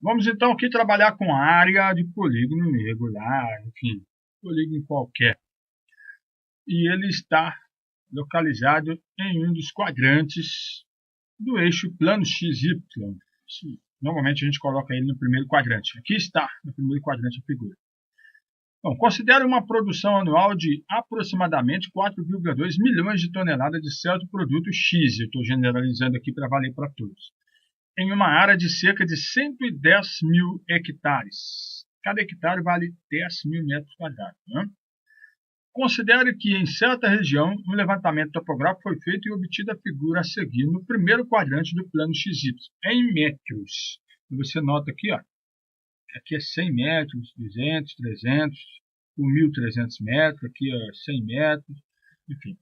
Vamos então aqui trabalhar com área de polígono irregular, enfim, polígono qualquer. E ele está localizado em um dos quadrantes do eixo plano XY. Normalmente a gente coloca ele no primeiro quadrante. Aqui está, no primeiro quadrante a figura. Bom, considere uma produção anual de aproximadamente 4,2 milhões de toneladas de certo produto X. Eu estou generalizando aqui para valer para todos. Em uma área de cerca de 110 mil hectares. Cada hectare vale 10 mil metros quadrados. Né? Considere que em certa região um levantamento topográfico foi feito e obtida a figura a seguir no primeiro quadrante do plano XY, em metros. E você nota aqui, ó, aqui é 100 metros, 200, 300, 1.300 metros, aqui é 100 metros, enfim.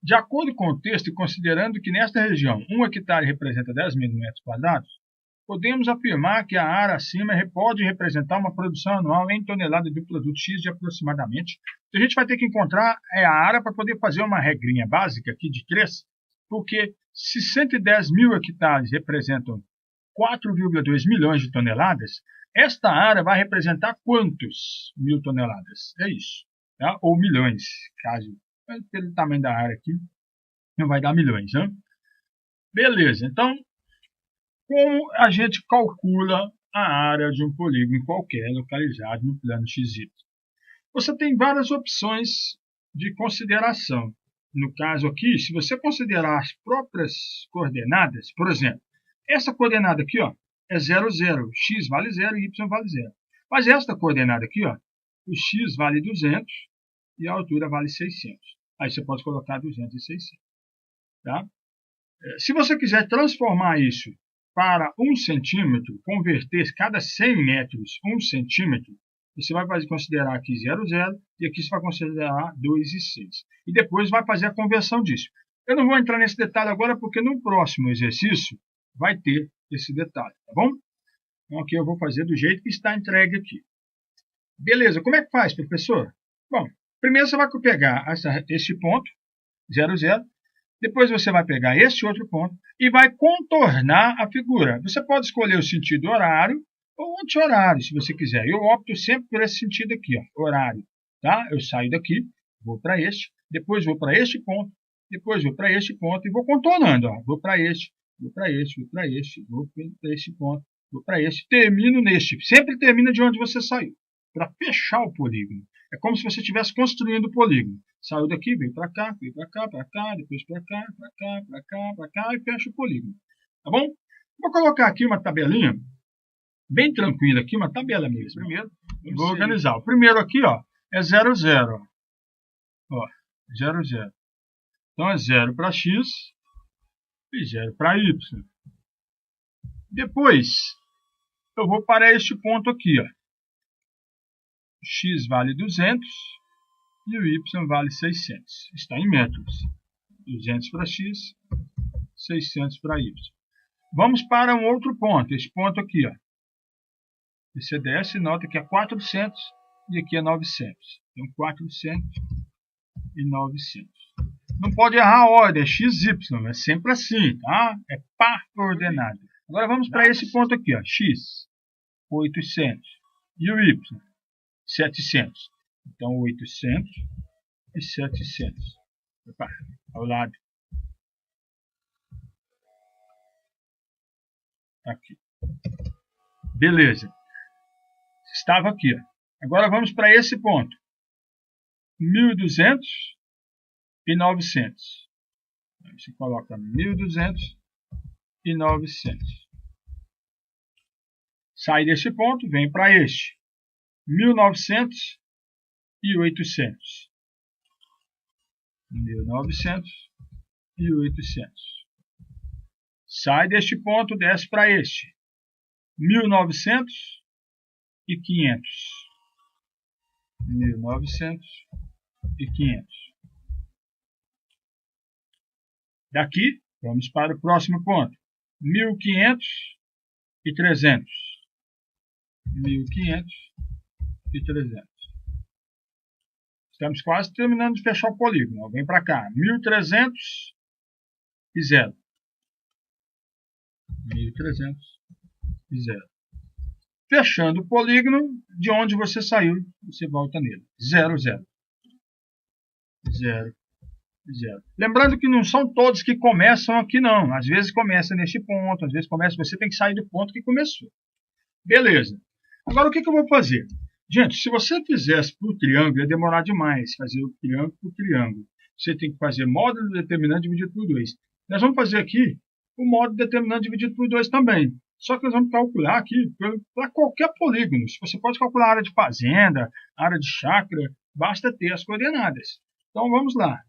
De acordo com o texto e considerando que nesta região 1 hectare representa 10 mil metros quadrados, podemos afirmar que a área acima pode representar uma produção anual em toneladas do produto X de aproximadamente. A gente vai ter que encontrar a área para poder fazer uma regrinha básica aqui de 3, porque se 110 mil hectares representam 4,2 milhões de toneladas, esta área vai representar quantos mil toneladas? É isso. Tá? Ou milhões, caso, pelo tamanho da área aqui, não vai dar milhões. Né? Beleza, então, como a gente calcula a área de um polígono qualquer localizado no plano XY? Você tem várias opções de consideração. No caso aqui, se você considerar as próprias coordenadas, por exemplo, essa coordenada aqui, ó, é 0, 0. X vale 0 e Y vale 0. Mas esta coordenada aqui, ó, o X vale 200 e a altura vale 600. Aí você pode colocar 200 e 600. Tá? Se você quiser transformar isso para 1 centímetro, converter cada 100 metros 1 centímetro, você vai considerar aqui 0, 0 e aqui você vai considerar 2 e 6. E depois vai fazer a conversão disso. Eu não vou entrar nesse detalhe agora porque no próximo exercício vai ter esse detalhe, tá bom? Então aqui eu vou fazer do jeito que está entregue aqui. Beleza, como é que faz, professor? Bom, primeiro você vai pegar este ponto, 0, 0. Depois você vai pegar este outro ponto e vai contornar a figura. Você pode escolher o sentido horário ou anti-horário, se você quiser. Eu opto sempre por esse sentido aqui, ó, horário. Tá? Eu saio daqui, vou para este, depois vou para este ponto, depois vou para este ponto e vou contornando. Ó. Vou para este, vou para este, vou para este, vou para este ponto, vou para este, termino neste. Sempre termina de onde você saiu, para fechar o polígono. É como se você estivesse construindo o polígono. Saiu daqui, veio para cá, depois para cá, para cá, para cá, para cá e fecha o polígono. Tá bom? Vou colocar aqui uma tabelinha, bem tranquila aqui, uma tabela mesmo. Primeiro, vou organizar. O primeiro aqui, ó, é 0, 0. Ó, 0, 0. Então é 0 para x e 0 para y. Depois, eu vou para este ponto aqui, ó. X vale 200 e o y vale 600. Está em metros. 200 para x, 600 para y. Vamos para um outro ponto. Esse ponto aqui, ó. Você desce, nota que é 400 e aqui é 900. Então 400 e 900. Não pode errar a ordem, é x, y. É sempre assim, tá? É par coordenada. Agora vamos para esse ponto aqui, ó. X, 800 e o y, 700. Então 800 e 700. Opa, ao lado. Aqui. Beleza. Estava aqui. Ó. Agora vamos para esse ponto. 1.200 e 900. Você coloca 1.200 e 900. Sai desse ponto, vem para este. 1.900 e 800. 1.900 e 800. Sai deste ponto, desce para este. 1.900 e 500. 1.900 e 500. Daqui, vamos para o próximo ponto. 1.500 e 300. 1.500 e 300. Estamos quase terminando de fechar o polígono. Vem para cá. 1.300 e 0. 1.300 0. Fechando o polígono, de onde você saiu, você volta nele. 0, 0. 0, 0. Lembrando que não são todos que começam aqui, não. Às vezes começa neste ponto, às vezes começa... Você tem que sair do ponto que começou. Beleza. Agora, o que eu vou fazer? Gente, se você fizesse por triângulo, ia demorar demais fazer o triângulo por triângulo. Você tem que fazer módulo determinante dividido por 2. Nós vamos fazer aqui o módulo determinante dividido por 2 também. Só que nós vamos calcular aqui para qualquer polígono. Você pode calcular a área de fazenda, a área de chácara, basta ter as coordenadas. Então vamos lá. O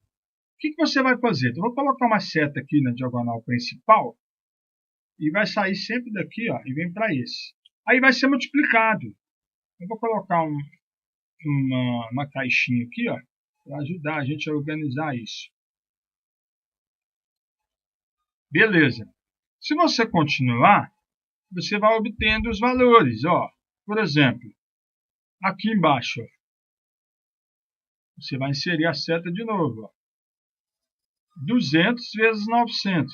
que você vai fazer? Eu vou colocar uma seta aqui na diagonal principal e vai sair sempre daqui, ó, e vem para esse. Aí vai ser multiplicado. Eu vou colocar uma caixinha aqui, ó, para ajudar a gente a organizar isso. Beleza. Se você continuar, você vai obtendo os valores. Ó. Por exemplo, aqui embaixo, ó, você vai inserir a seta de novo. Ó. 200 vezes 900.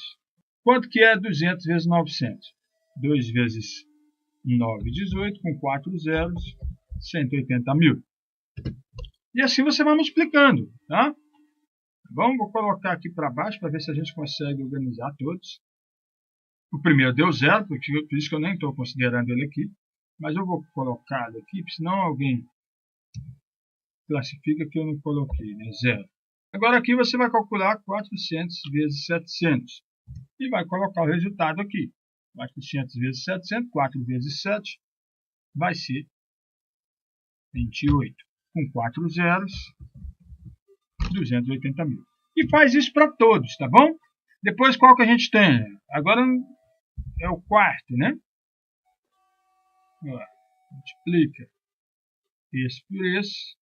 Quanto que é 200 vezes 900? 2 vezes 9, 18, com 4 zeros, 180 mil. E assim você vai multiplicando, tá? Vou colocar aqui para baixo para ver se a gente consegue organizar todos. O primeiro deu 0, por isso que eu nem estou considerando ele aqui. Mas eu vou colocar ele aqui, senão alguém classifica que eu não coloquei, né? 0. Agora aqui você vai calcular 400 vezes 700. E vai colocar o resultado aqui. 400 vezes 700, 4 vezes 7, vai ser 28. Com 4 zeros, 280 mil. E faz isso para todos, tá bom? Depois qual que a gente tem? Agora é o quarto, né? Ó, multiplica esse por esse.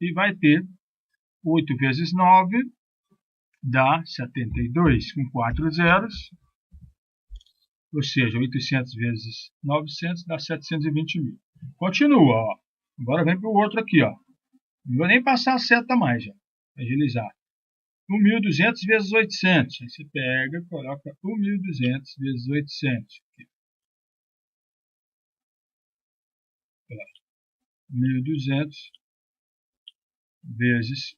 E vai ter 8 vezes 9 dá 72, com 4 zeros. Ou seja, 800 vezes 900 dá 720 mil. Continua, ó. Agora vem para o outro aqui, ó. Não vou nem passar a seta mais, já. Agilizar. 1.200 vezes 800. Aí você pega e coloca 1.200 vezes 800. Aqui. 1.200 vezes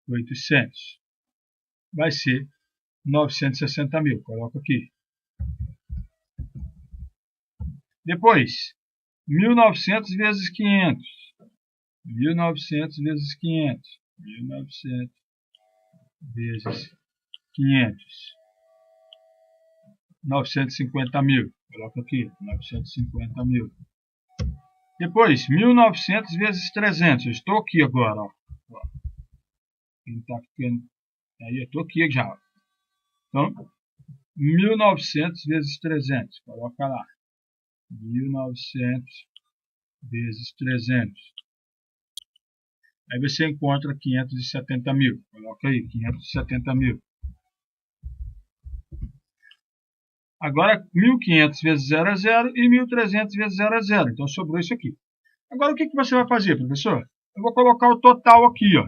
800. Vai ser 960 mil. Coloca aqui. Depois, 1.900 vezes 500. 1.900 vezes 500. 1.900 vezes 500. 950 mil. Coloca aqui. 950 mil. Depois, 1.900 vezes 300. Eu estou aqui agora. Ó. Quem está ficando... Aí eu estou aqui já. Então, 1.900 vezes 300. Coloca lá. 1.900 vezes 300. Aí você encontra 570 mil. Coloca aí, 570 mil. Agora, 1.500 vezes 0 é 0 e 1.300 vezes 0 é 0. Então, sobrou isso aqui. Agora, o que você vai fazer, professor? Eu vou colocar o total aqui, ó.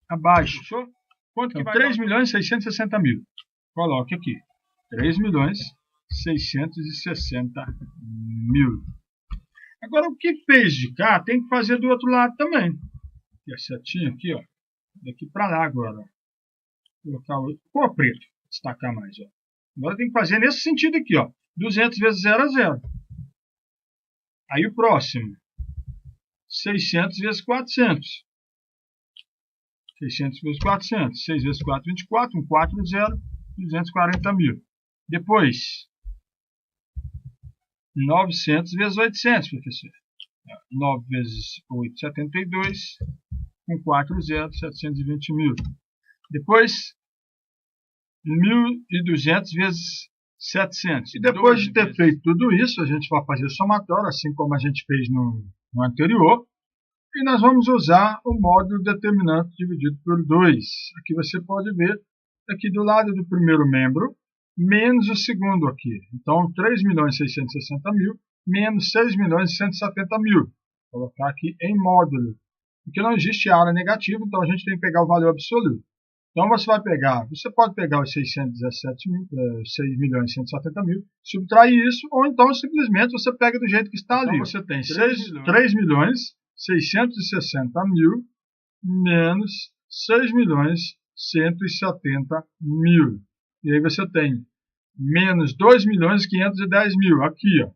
Abaixo. Quanto que vai dar? 3.660.000. Coloque aqui. 3.660.000. Agora, o que fez de cá, tem que fazer do outro lado também. E a setinha aqui, ó. Daqui para lá agora. Ó. Colocar o cor preto. Destacar mais, ó. Agora tem que fazer nesse sentido aqui, ó. 200 vezes 0 é 0. Aí o próximo. 600 vezes 400. 600 vezes 400. 6 vezes 4, 24. 1, 4, 0. 240 mil. Depois, 900 vezes 800, professor. 9 vezes 8, 72. Com 4 zeros, 720 mil. Depois, 1.200 vezes 700. E depois de ter feito tudo isso, a gente vai fazer somatório, assim como a gente fez no anterior. E nós vamos usar o módulo determinante dividido por 2. Aqui você pode ver, aqui do lado do primeiro membro, menos o segundo aqui. Então, 3.660.000 menos 6.170.000. Vou colocar aqui em módulo. Porque não existe área negativa, então a gente tem que pegar o valor absoluto. Então você vai pegar, você pode pegar os 6.170.000, subtrair isso, ou então simplesmente você pega do jeito que está ali. Então você tem 3.660.000 menos 6.170.000. E aí você tem menos 2.510.000 aqui, ó,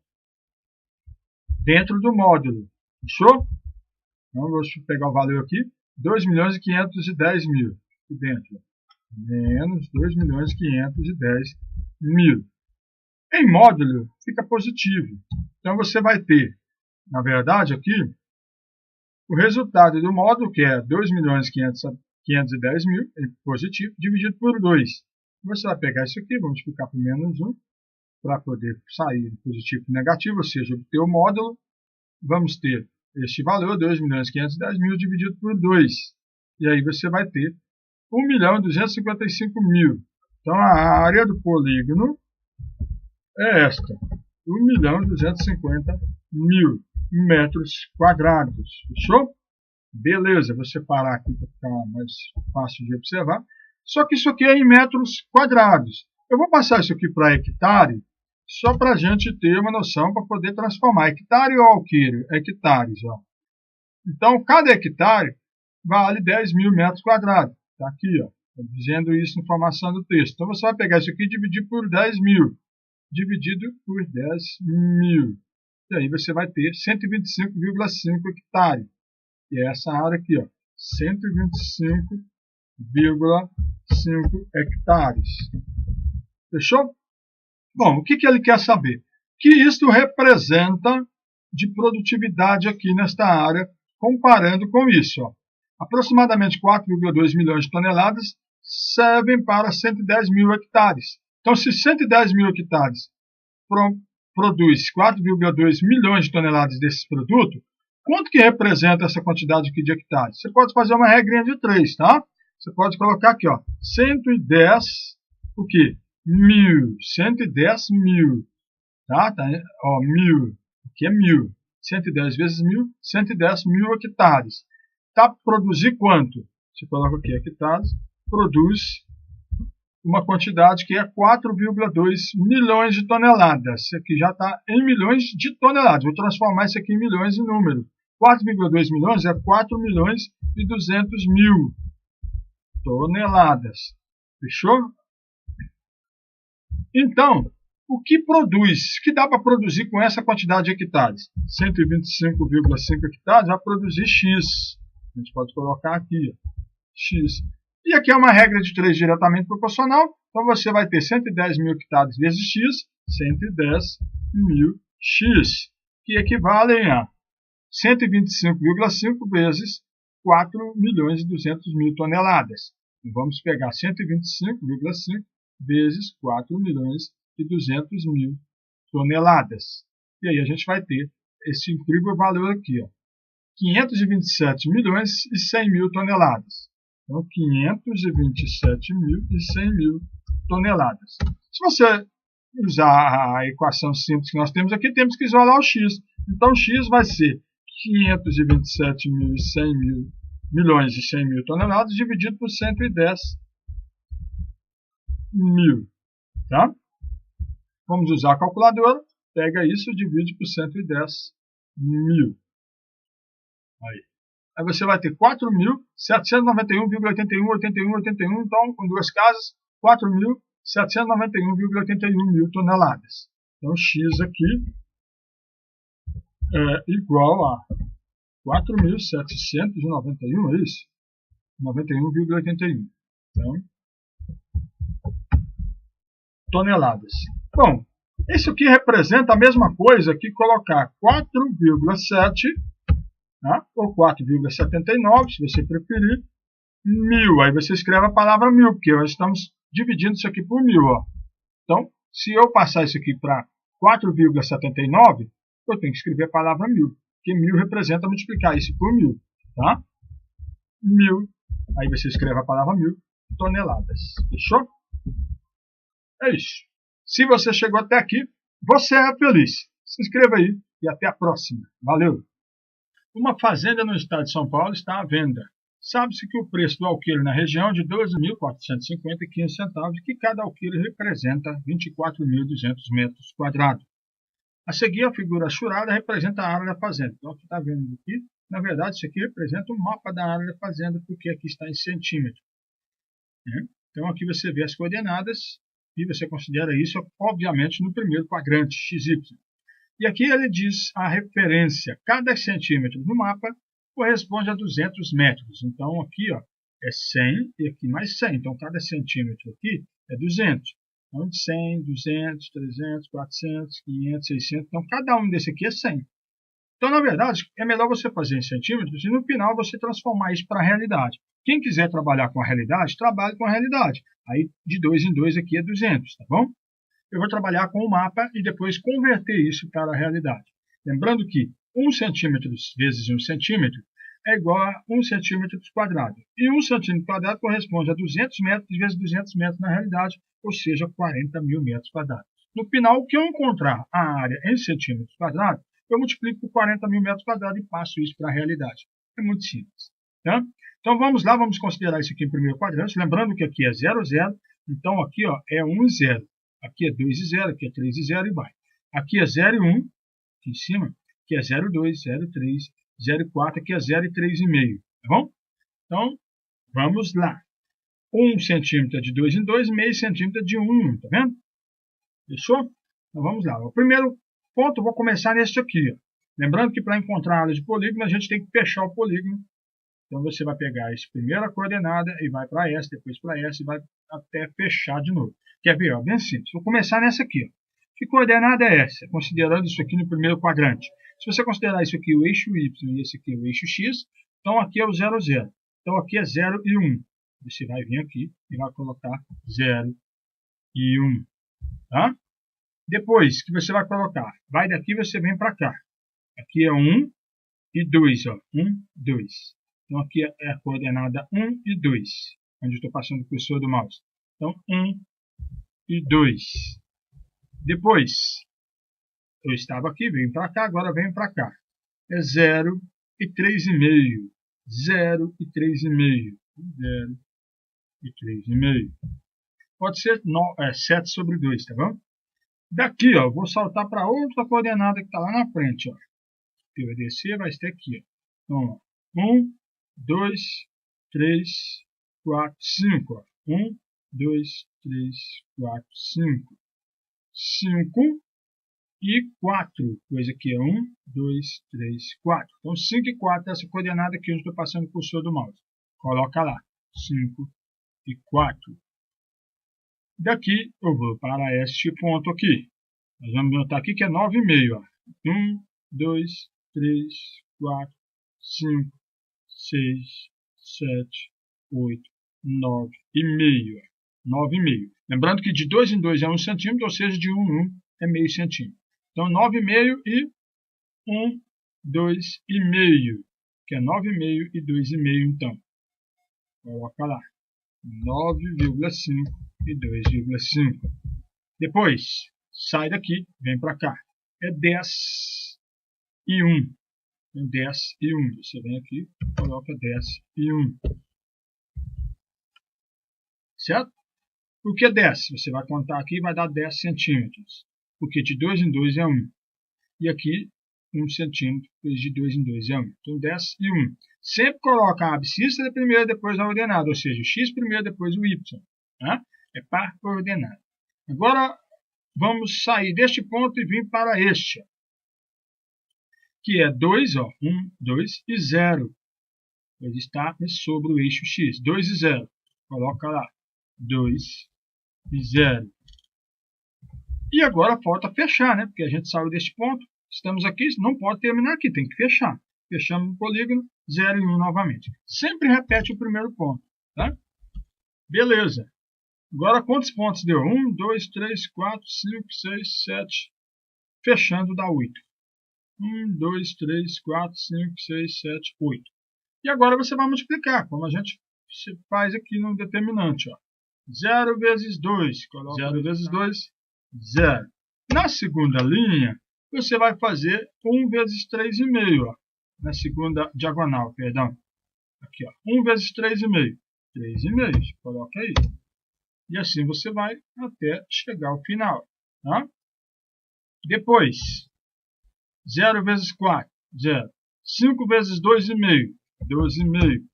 dentro do módulo. Fechou? Então vou pegar o valor aqui, 2.510.000 aqui dentro. Menos 2.510.000. Em módulo fica positivo. Então você vai ter, na verdade, aqui, o resultado do módulo, que é 2.510.000, é positivo, dividido por 2. Você vai pegar isso aqui, vamos multiplicar por menos 1, para poder sair de positivo para negativo, ou seja, obter o módulo. Vamos ter este valor, 2.510.000, dividido por 2. E aí você vai ter 1.255.000. Então a área do polígono é esta, 1.250.000 metros quadrados. Fechou? Beleza, vou separar aqui para ficar mais fácil de observar. Só que isso aqui é em metros quadrados. Eu vou passar isso aqui para hectare, só para a gente ter uma noção, para poder transformar. Hectare ou alqueire? Hectares. Ó. Então, cada hectare vale 10.000 metros quadrados. Está aqui, ó, dizendo isso na formação do texto. Então, você vai pegar isso aqui e dividir por 10.000. Dividido por 10.000. E aí você vai ter 125,5 hectares. E é essa área aqui, ó, 125,5 hectares. Fechou? Bom, o que ele quer saber? Que isso representa de produtividade aqui nesta área, comparando com isso. Ó. Aproximadamente 4,2 milhões de toneladas servem para 110.000 hectares. Então, se 110.000 hectares produz 4,2 milhões de toneladas desses produtos, quanto que representa essa quantidade aqui de hectares? Você pode fazer uma regrinha de 3, tá? Você pode colocar aqui, ó, 110, o quê? 1.000, 110.000, tá? Ó, 1.000, aqui é 1.000, 110 vezes 1.000, 110.000 hectares. Tá? Produzir quanto? Você coloca aqui hectares, produz uma quantidade que é 4,2 milhões de toneladas. Isso aqui já está em milhões de toneladas. Vou transformar isso aqui em milhões em número. 4,2 milhões é 4.200.000 toneladas. Fechou? Então, o que produz? O que dá para produzir com essa quantidade de hectares? 125,5 hectares vai produzir X. A gente pode colocar aqui, ó, X. E aqui é uma regra de 3 diretamente proporcional. Então você vai ter 110.000 hectares vezes X, 110.000 X, que equivalem a 125,5 vezes 4.200.000 toneladas. Então vamos pegar 125,5 vezes 4.200.000 toneladas. E aí a gente vai ter esse incrível valor aqui, ó, 527.100.000 toneladas. Então, 527.100.000 toneladas. Se você usar a equação simples que nós temos aqui, temos que isolar o x. Então, x vai ser 527.100.000 toneladas dividido por 110.000. Tá? Vamos usar a calculadora. Pega isso e divide por 110.000. Aí você vai ter 4.791,81, então, com duas casas, 4.791,81 toneladas. Então, X aqui é igual a 4.791, é isso? 91,81. Então, toneladas. Bom, isso aqui representa a mesma coisa que colocar 4,7, ou 4,79, se você preferir, 1.000. Aí você escreve a palavra 1.000, porque nós estamos dividindo isso aqui por 1.000. Ó. Então, se eu passar isso aqui para 4,79, eu tenho que escrever a palavra 1.000, porque 1.000 representa multiplicar isso por 1.000. Tá? 1.000. Aí você escreve a palavra 1.000 toneladas. Fechou? É isso. Se você chegou até aqui, você é feliz. Se inscreva aí e até a próxima. Valeu! Uma fazenda no estado de São Paulo está à venda. Sabe-se que o preço do alqueire na região é de R$ 12.450,15 e que cada alqueire representa 24.200 metros quadrados. A seguir, a figura churada representa a área da fazenda. Então, você está vendo aqui, na verdade, isso aqui representa o mapa da área da fazenda, porque aqui está em centímetros. Então, aqui você vê as coordenadas e você considera isso, obviamente, no primeiro quadrante, XY. E aqui ele diz a referência. Cada centímetro no mapa corresponde a 200 metros. Então, aqui é 100 e aqui mais 100. Então, cada centímetro aqui é 200. Então, 100, 200, 300, 400, 500, 600. Então, cada um desse aqui é 100. Então, na verdade, é melhor você fazer em centímetros e no final você transformar isso para a realidade. Quem quiser trabalhar com a realidade, trabalhe com a realidade. Aí, de 2 em 2 aqui é 200, tá bom? Eu vou trabalhar com o mapa e depois converter isso para a realidade. Lembrando que 1 centímetro vezes 1 centímetro é igual a 1 centímetro quadrado. E 1 centímetro quadrado corresponde a 200 metros vezes 200 metros na realidade, ou seja, 40.000 metros quadrados. No final, o que eu encontrar a área em centímetros quadrados, eu multiplico por 40.000 metros quadrados e passo isso para a realidade. É muito simples. Tá? Então vamos lá, vamos considerar isso aqui em primeiro quadrante. Lembrando que aqui é 0, 0. Então aqui é 1 e 0. Aqui é 2 e 0, aqui é 3 e 0 e vai. Aqui é 0 e 1, aqui em cima. Aqui é 0 e 2, 0 e 3, 0 e 4, aqui é 0 e 3,5. Tá bom? Então, vamos lá. 1 centímetro é de 2 em 2, meio centímetro é de 1 em 1. Tá vendo? Fechou? Então vamos lá. O primeiro ponto, eu vou começar neste aqui. Lembrando que para encontrar a área de polígono, a gente tem que fechar o polígono. Então você vai pegar essa primeira coordenada e vai para essa, depois para essa e vai até fechar de novo. Quer ver? Bem simples. Vou começar nessa aqui. Que coordenada é essa? Considerando isso aqui no primeiro quadrante. Se você considerar isso aqui o eixo Y e esse aqui o eixo X, então aqui é o 0, 0. Então aqui é 0 e 1. Você vai vir aqui e vai colocar 0 e 1. Tá? Depois que você vai colocar, vai daqui e você vem para cá. Aqui é 1 e 2. 1, 2. Então, aqui é a coordenada 1 e 2, onde eu estou passando o cursor do mouse. Então, 1 e 2. Depois, eu estava aqui, venho para cá, agora venho para cá. É 0 e 3,5. 0 e 3,5. 0 e 3,5. Pode ser 7 sobre 2, tá bom? Daqui, eu vou saltar para outra coordenada que está lá na frente. Eu vou descer, vai ser aqui. Então, 1, 2, 3, 4, 5. 1, 2, 3, 4, 5. 5 e 4. Pois aqui é 1, 2, 3, 4. Então 5 e 4 é essa coordenada aqui onde estou passando o cursor do mouse. Coloca lá. 5 e 4. Daqui eu vou para este ponto aqui. Nós vamos notar aqui que é 9,5. 1, 2, 3, 4, 5. 6, 7, 8, 9,5. 9,5. Lembrando que de 2 em 2 é 1 centímetro, ou seja, de 1 em 1 é meio centímetro. Então, 9,5 e 1, 2,5. Que é 9,5 e 2,5, então. Coloca lá. 9,5 e 2,5. Depois, sai daqui, vem para cá. É 10 e 1. 10 e 1. Você vem aqui, coloca 10 e 1. Certo? O que é 10? Você vai contar aqui e vai dar 10 centímetros. Porque de 2 em 2 é 1. E aqui, 1 centímetro, de 2 em 2 é 1. Então, 10 e 1. Sempre coloca a abscissa primeiro, depois a ordenada. Ou seja, o x primeiro, depois o y. Tá? É par por ordenada. Agora, vamos sair deste ponto e vir para este. Que é 2, 1, 2 e 0. Ele está sobre o eixo X. 2 e 0. Coloca lá. 2 e 0. E agora falta fechar, né? Porque a gente saiu deste ponto. Estamos aqui, não pode terminar aqui, tem que fechar. Fechamos o polígono, 0 e 1 novamente. Sempre repete o primeiro ponto. Tá? Beleza. Agora quantos pontos deu? 1, 2, 3, 4, 5, 6, 7. Fechando dá 8. 1, 2, 3, 4, 5, 6, 7, 8. E agora você vai multiplicar, como a gente faz aqui no determinante. 0 vezes 2. Coloca 0 vezes 2, 0. Na segunda linha, você vai fazer 1 vezes 3,5. Na segunda diagonal, perdão. Aqui, ó, 1 vezes 3,5. 3,5, coloca aí. E assim você vai até chegar ao final. Tá? Depois, 0 vezes 4, 0. 5 vezes 2,5, 12,5.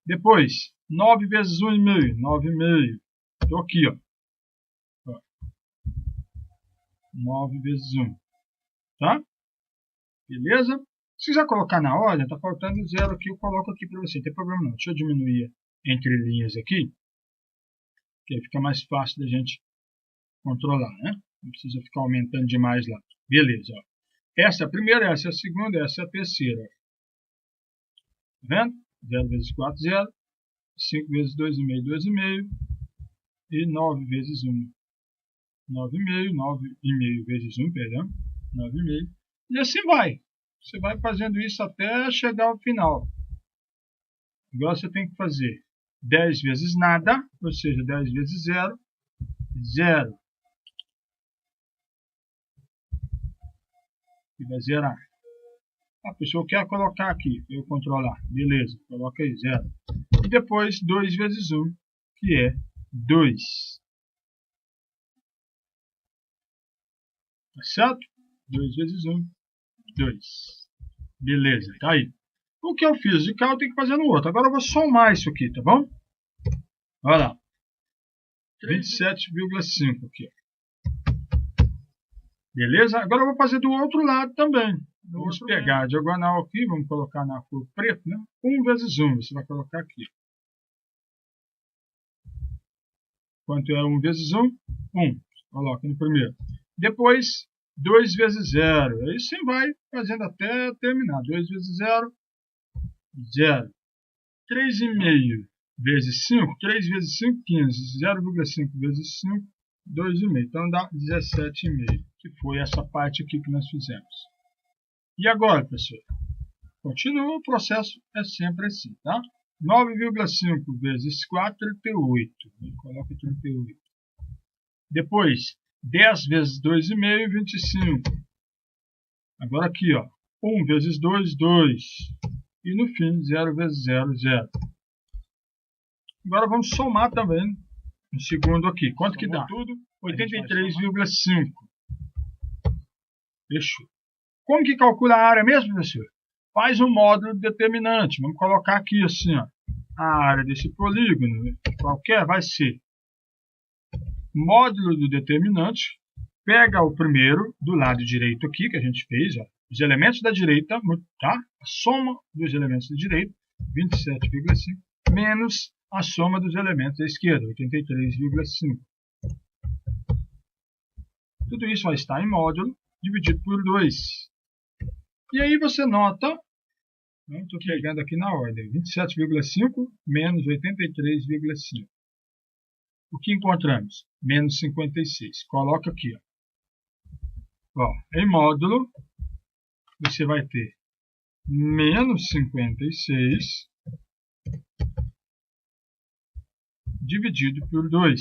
Depois, 9 vezes 1,5, 9,5. Estou aqui, ó. 9 vezes 1. Tá? Beleza? Se quiser colocar na ordem, está faltando 0 aqui, eu coloco aqui para você. Não tem problema não. Deixa eu diminuir entre linhas aqui, que aí fica mais fácil da gente controlar, né? Não precisa ficar aumentando demais lá. Beleza, ó. Essa é a primeira, essa é a segunda, essa é a terceira. Tá vendo? 0 vezes 4, 0. 5 vezes 2,5, 2,5. E 9 vezes 1, 9,5. 9,5 vezes 1, perdão. 9,5. E assim vai. Você vai fazendo isso até chegar ao final. Agora você tem que fazer 10 vezes nada, ou seja, 10 vezes 0, 0. E vai zerar. A pessoa quer colocar aqui, eu controlar. Beleza, coloca aí 0. E depois 2 vezes 1, que é 2. Tá certo? 2 vezes 1, 2. Beleza, tá aí. O que eu fiz de cá eu tenho que fazer no outro. Agora eu vou somar isso aqui, tá bom? Olha lá. 27,5 aqui. Beleza? Agora eu vou fazer do outro lado também. Vamos pegar a diagonal aqui, vamos colocar na cor preta, né? 1 vezes 1, você vai colocar aqui. Quanto é 1 vezes 1? 1. Coloca no primeiro. Depois, 2 vezes 0. Aí você vai fazendo até terminar. 2 vezes 0, 0. 3,5 vezes 5. 3 vezes 5, 15. 0,5 vezes 5, 2,5. Então dá 17,5. Que foi essa parte aqui que nós fizemos. E agora, pessoal? Continua, o processo é sempre assim, tá? 9,5 vezes 4, 38. Coloca 38. Depois, 10 vezes 2,5, 25. Agora aqui, ó. 1 vezes 2, 2. E no fim, 0 vezes 0, 0. Agora vamos somar também no segundo aqui. Quanto que dá? Tudo? 83,5. Fechou. Como que calcula a área mesmo, professor? Faz um módulo determinante. Vamos colocar aqui assim, ó. A área desse polígono, qualquer, vai ser módulo do determinante. Pega o primeiro do lado direito aqui, que a gente fez, ó. Os elementos da direita, tá? A soma dos elementos da direita, 27,5, menos a soma dos elementos da esquerda, 83,5. Tudo isso vai estar em módulo, dividido por 2. E aí você nota, estou pegando aqui na ordem, 27,5 menos 83,5. O que encontramos? Menos 56. Coloca aqui. Ó, em módulo, você vai ter menos 56 dividido por 2.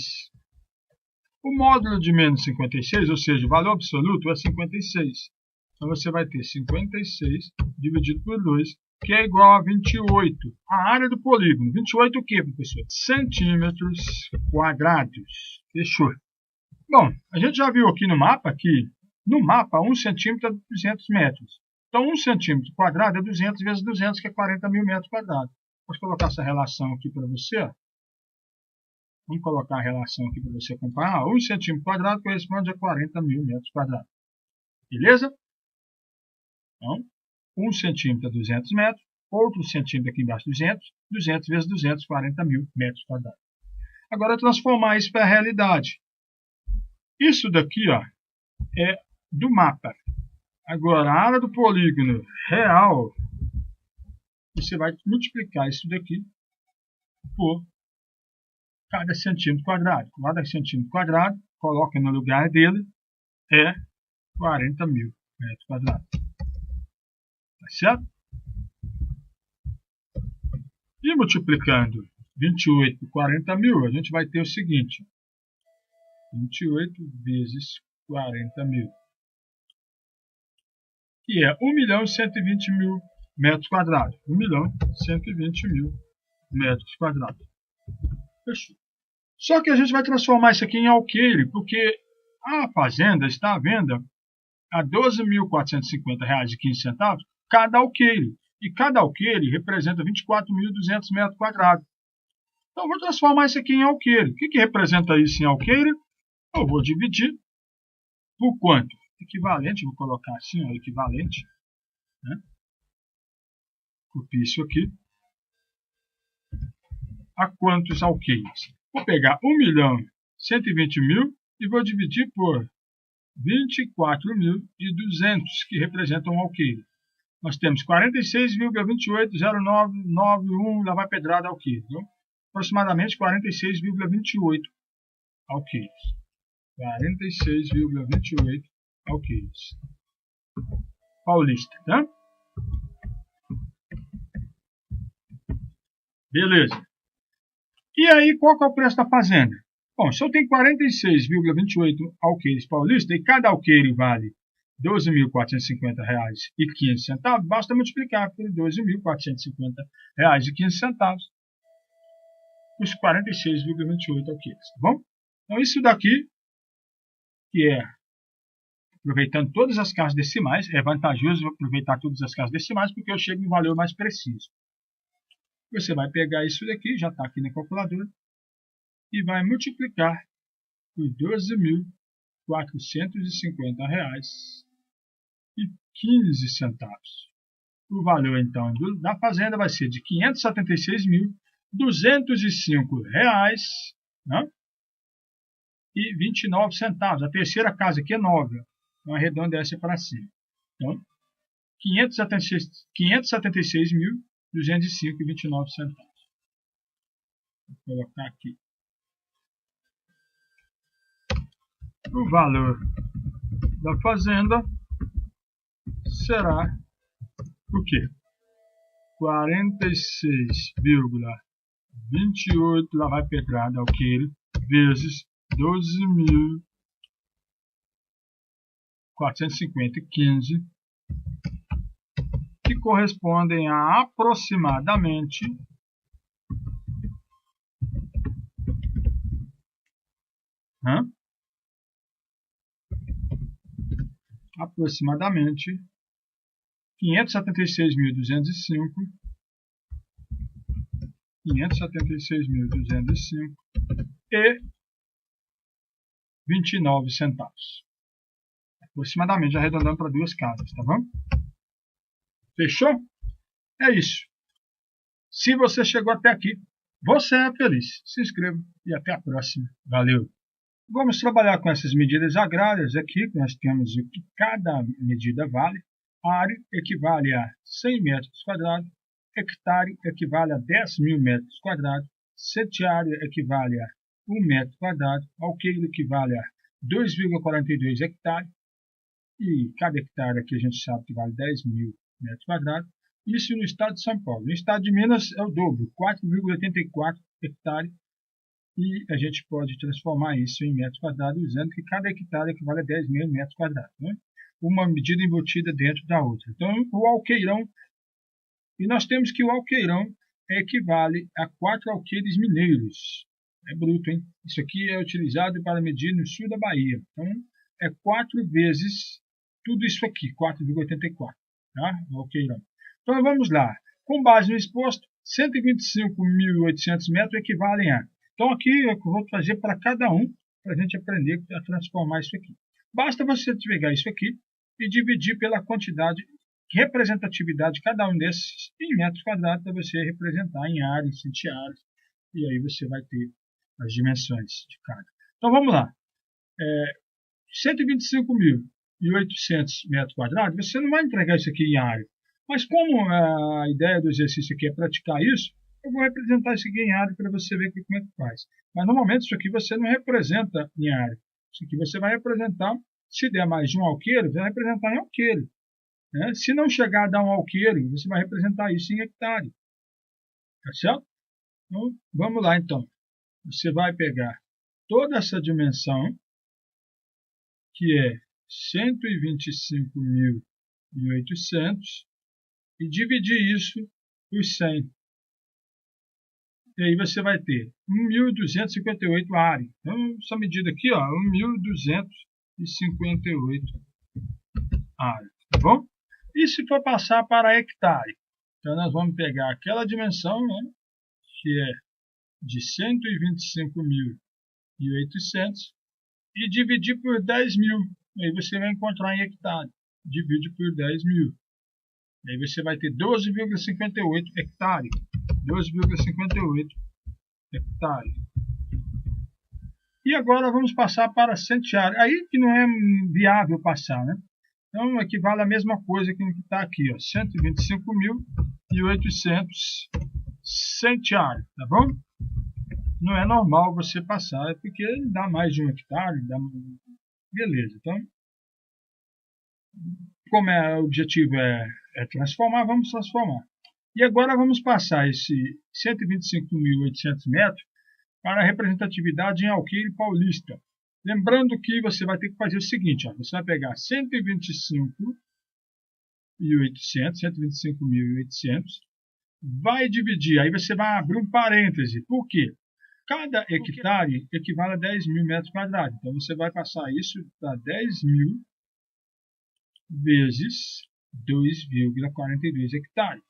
O módulo de menos 56, ou seja, o valor absoluto é 56. Então você vai ter 56 dividido por 2, que é igual a 28. A área do polígono. 28 o quê, professor? Centímetros quadrados. Fechou. Bom, a gente já viu aqui no mapa que, no mapa, 1 centímetro é 200 metros. Então, 1 centímetro quadrado é 200 vezes 200, que é 40 mil metros quadrados. Vou colocar essa relação aqui para você. Vamos colocar a relação aqui para você comparar. 1 centímetro quadrado corresponde a 40 mil metros quadrados. Beleza? Então, 1 centímetro é 200 metros, outro centímetro aqui embaixo 200, 200 vezes 200, 40 mil metros quadrados. Agora, transformar isso para a realidade. Isso daqui, ó, é do mapa. Agora, a área do polígono real, você vai multiplicar isso daqui por cada centímetro quadrado. Cada centímetro quadrado, coloca no lugar dele, é 40 mil metros quadrados. Tá certo? E multiplicando 28 por 40 mil, a gente vai ter o seguinte. 28 vezes 40 mil. Que é 1.120.000 metros quadrados. 1.120.000 metros quadrados. Fechou. Só que a gente vai transformar isso aqui em alqueire, porque a fazenda está à venda a R$ 12.450,15 cada alqueire. E cada alqueire representa 24.200 metros quadrados. Então, eu vou transformar isso aqui em alqueire. O que representa isso em alqueire? Eu vou dividir por quanto? Equivalente, vou colocar assim, ó, equivalente. Né? Copio isso aqui. A quantos alqueires? Vou pegar 1.120.000 e vou dividir por 24.200, que representam um alqueire. Nós temos 46,280991 lá vai pedrada alqueire. Então, aproximadamente 46,28 alqueires. 46,28 alqueires. Paulista, tá? Beleza. E aí, qual que é o preço da fazenda? Bom, se eu tenho 46,28 alqueires paulista e cada alqueire vale R$ 12.450,15, basta multiplicar por R$ 12.450,15 os 46,28 alqueires, tá bom? Então, isso daqui, que é aproveitando todas as casas decimais, é vantajoso aproveitar todas as casas decimais, porque eu chego no valor mais preciso. Você vai pegar isso daqui, já está aqui na calculadora, e vai multiplicar por R$ 12.450,15. O valor, então, da fazenda vai ser de R$ 576.205,29. A terceira casa aqui é 9. Então, arredonda essa para cima. Então, 576.205,29. Vou colocar aqui. O valor da fazenda será o quê? 46,28 lá vai pedrada alqueire vezes 12.450,15, que correspondem a aproximadamente aproximadamente 576.205 e 29 centavos. Aproximadamente, arredondando para duas casas, tá bom? Fechou? É isso. Se você chegou até aqui, você é feliz. Se inscreva e até a próxima. Valeu! Vamos trabalhar com essas medidas agrárias aqui. Nós temos o que cada medida vale. Área equivale a 100 metros quadrados. Hectare equivale a 10.000 metros quadrados. Setiária equivale a 1 metro quadrado. Alqueire equivale a 2,42 hectares. E cada hectare aqui a gente sabe que vale 10.000 metros quadrados. Isso no estado de São Paulo. No estado de Minas é o dobro, 4,84 hectares. E a gente pode transformar isso em metros quadrados usando que cada hectare equivale a 10.000 metros quadrados. Né? Uma medida embutida dentro da outra. Então, o alqueirão, e nós temos que o alqueirão equivale a 4 alqueires mineiros. É bruto, hein? Isso aqui é utilizado para medir no sul da Bahia. Então, é 4 vezes tudo isso aqui, 4,84. Tá? O alqueirão. Então, vamos lá. Com base no exposto, 125.800 metros equivalem a... Então, aqui eu vou fazer para cada um, para a gente aprender a transformar isso aqui. Basta você pegar isso aqui e dividir pela quantidade, representatividade de cada um desses em metros quadrados, para você representar em áreas, setiárias, e aí você vai ter as dimensões de cada. Então, vamos lá. 125.800 metros quadrados, você não vai entregar isso aqui em área. Mas como a ideia do exercício aqui é praticar isso, eu vou representar isso aqui em área para você ver como é que faz. Mas normalmente isso aqui você não representa em área. Isso aqui você vai representar, se der mais de um alqueire, você vai representar em alqueire. Né? Se não chegar a dar um alqueire, você vai representar isso em hectare. Tá certo? Então, vamos lá então. Você vai pegar toda essa dimensão, que é 125.800, e dividir isso por 100. E aí você vai ter 1.258 áreas. Então, essa medida aqui, ó, 1.258 áreas, tá bom? E se for passar para hectare? Então, nós vamos pegar aquela dimensão, né, que é de 125.800 e dividir por 10.000. Aí você vai encontrar em hectare. Divide por 10.000. Aí você vai ter 12,58 hectare. 12,58 hectare. E agora vamos passar para centiária. Aí que não é viável passar, né? Então equivale a mesma coisa que está aqui, ó, 125.800 centiária, tá bom? Não é normal você passar, porque dá mais de 1 hectare, beleza. Então, como o objetivo é transformar, vamos transformar. E agora vamos passar esse 125.800 metros para a representatividade em alqueire paulista. Lembrando que você vai ter que fazer o seguinte, ó, você vai pegar 125.800, vai dividir, aí você vai abrir um parêntese. Por quê? Cada hectare equivale a 10.000 metros quadrados. Então, você vai passar isso para 10.000 vezes 2,42 hectares.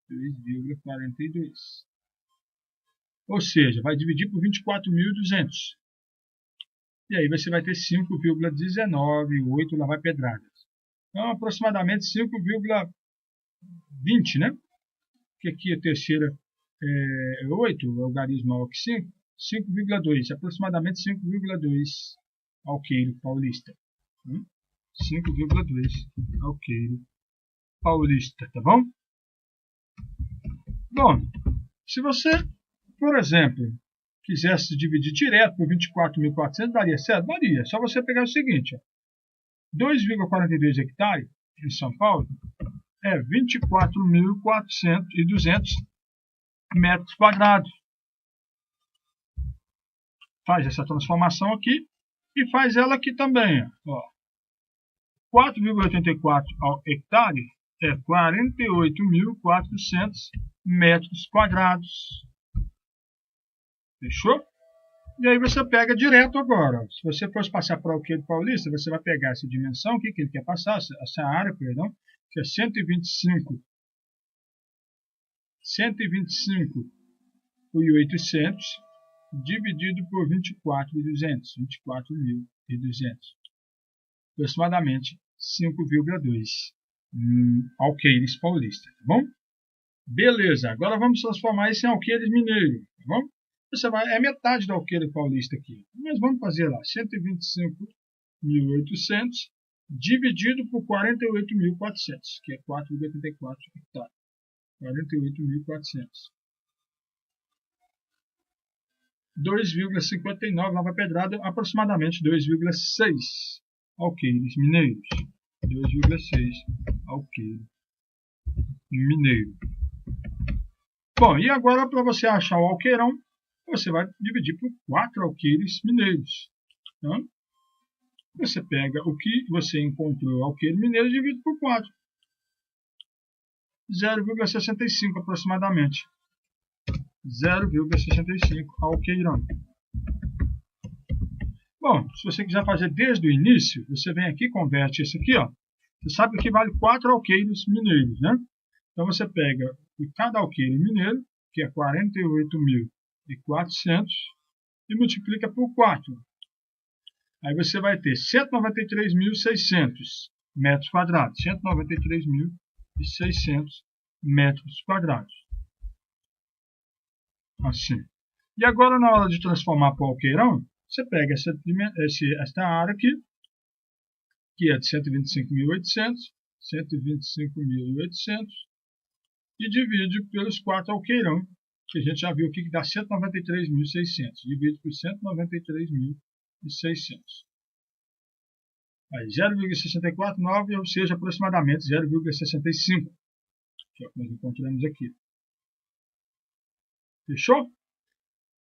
2,42. Ou seja, vai dividir por 24.200. E aí você vai ter 5,19, lá vai pedradas. Então, aproximadamente 5,20, né? Porque aqui a terceira é 8, o algarismo maior que 5. 5,2, aproximadamente 5,2 alqueire paulista. 5,2 alqueire paulista, tá bom? Bom, se você, por exemplo, quisesse dividir direto por 24.400, daria certo? Daria. Só você pegar o seguinte, 2,42 hectares em São Paulo é 24.200 metros quadrados. Faz essa transformação aqui e faz ela aqui também. 4,84 hectare é 48.400 metros quadrados. Fechou? E aí você pega direto agora. Se você fosse passar para o alqueire paulista, você vai pegar essa dimensão aqui que ele quer passar, essa área, perdão, que é 125.800 dividido por 24.200. Aproximadamente 5,2 alqueires paulistas, tá bom? Beleza, agora vamos transformar isso em alqueires mineiros, tá bom? É metade do alqueire paulista aqui. Mas vamos fazer lá, 125.800 dividido por 48.400, que é 4,84 hectares. 48.400. 2,59 lá vai pedrada, aproximadamente 2,6 alqueires mineiros. 2,6 alqueire mineiro. Bom, e agora para você achar o alqueirão, você vai dividir por 4 alqueires mineiros. Então, você pega o que você encontrou alqueire mineiro e divide por 4. 0,65 aproximadamente. 0,65 alqueirão. Bom, se você quiser fazer desde o início, você vem aqui e converte isso aqui, ó. Você sabe que vale 4 alqueires mineiros, né? Então você pega cada alqueire mineiro, que é 48.400, e multiplica por 4. Aí você vai ter 193.600 metros quadrados. 193.600 metros quadrados. Assim. E agora, na hora de transformar para o alqueirão, você pega esta área aqui, que é de 125.800, e divide pelos 4 alqueirão, que a gente já viu aqui que dá 193.600. Divide por 193.600. Aí 0,649, ou seja, aproximadamente 0,65, que é o que nós encontramos aqui. Fechou?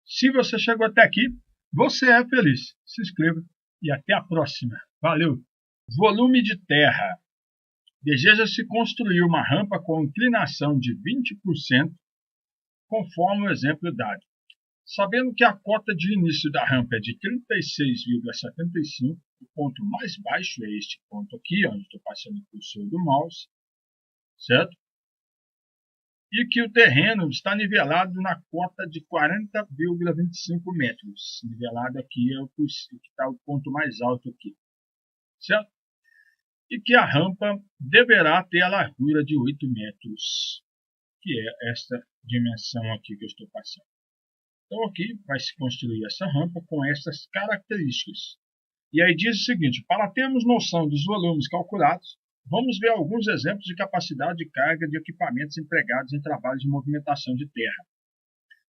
Se você chegou até aqui, você é feliz. Se inscreva e até a próxima. Valeu! Volume de terra. Deseja-se construir uma rampa com inclinação de 20%, conforme o exemplo dado. Sabendo que a cota de início da rampa é de 36,75, o ponto mais baixo é este ponto aqui, onde estou passando o cursor do mouse, certo? E que o terreno está nivelado na cota de 40,25 metros. Nivelado aqui é o que está o ponto mais alto aqui, certo? E que a rampa deverá ter a largura de 8 metros, que é esta dimensão aqui que eu estou passando. Então aqui vai se construir essa rampa com essas características. E aí diz o seguinte: para termos noção dos volumes calculados, vamos ver alguns exemplos de capacidade de carga de equipamentos empregados em trabalhos de movimentação de terra.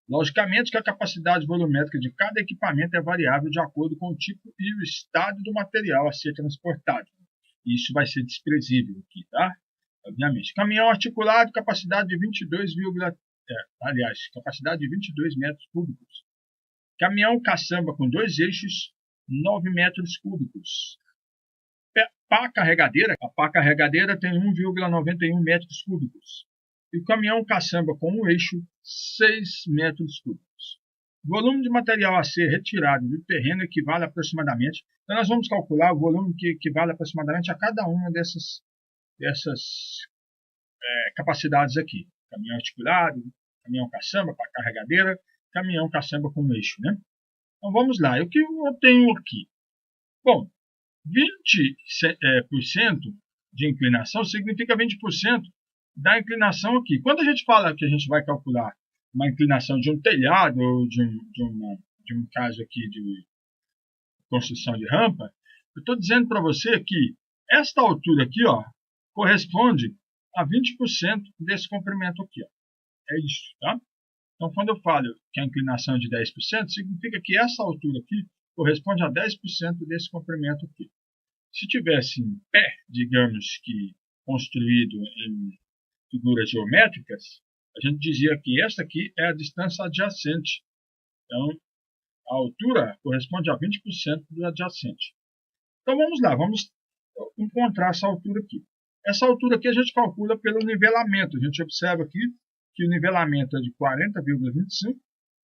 Logicamente que a capacidade volumétrica de cada equipamento é variável de acordo com o tipo e o estado do material a ser transportado. Isso vai ser desprezível aqui, tá? Obviamente. Caminhão articulado, capacidade de 22 metros cúbicos. Caminhão caçamba com 2 eixos, 9 metros cúbicos. Pá carregadeira, a pá carregadeira tem 1,91 metros cúbicos. E o caminhão caçamba com um eixo, 6 metros cúbicos. O volume de material a ser retirado do terreno equivale aproximadamente. Então nós vamos calcular o volume que equivale aproximadamente a cada uma dessas capacidades aqui. Caminhão articulado, caminhão caçamba, pá carregadeira, caminhão caçamba com eixo, né? Então vamos lá. O que eu tenho aqui? Bom, 20% de inclinação significa 20% da inclinação aqui. Quando a gente fala que a gente vai calcular uma inclinação de um telhado ou de um caso aqui de construção de rampa, eu estou dizendo para você que esta altura aqui, ó, corresponde a 20% desse comprimento aqui. Ó. É isso, tá? Então, quando eu falo que a inclinação é de 10%, significa que essa altura aqui corresponde a 10% desse comprimento aqui. Se tivesse em pé, digamos que construído em figuras geométricas, a gente dizia que esta aqui é a distância adjacente. Então, a altura corresponde a 20% do adjacente. Então, vamos lá, vamos encontrar essa altura aqui. Essa altura aqui a gente calcula pelo nivelamento. A gente observa aqui que o nivelamento é de 40,25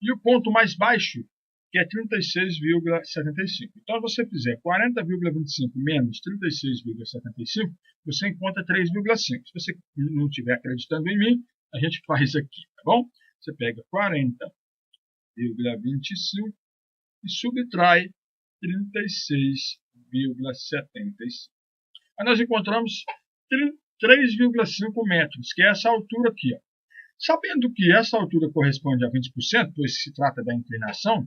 e o ponto mais baixo, que é 36,75. Então, se você fizer 40,25 menos 36,75, você encontra 3,5. Se você não estiver acreditando em mim, a gente faz aqui, tá bom? Você pega 40,25 e subtrai 36,75. Aí nós encontramos 3,5 metros, que é essa altura aqui, ó. Sabendo que essa altura corresponde a 20%, pois se trata da inclinação,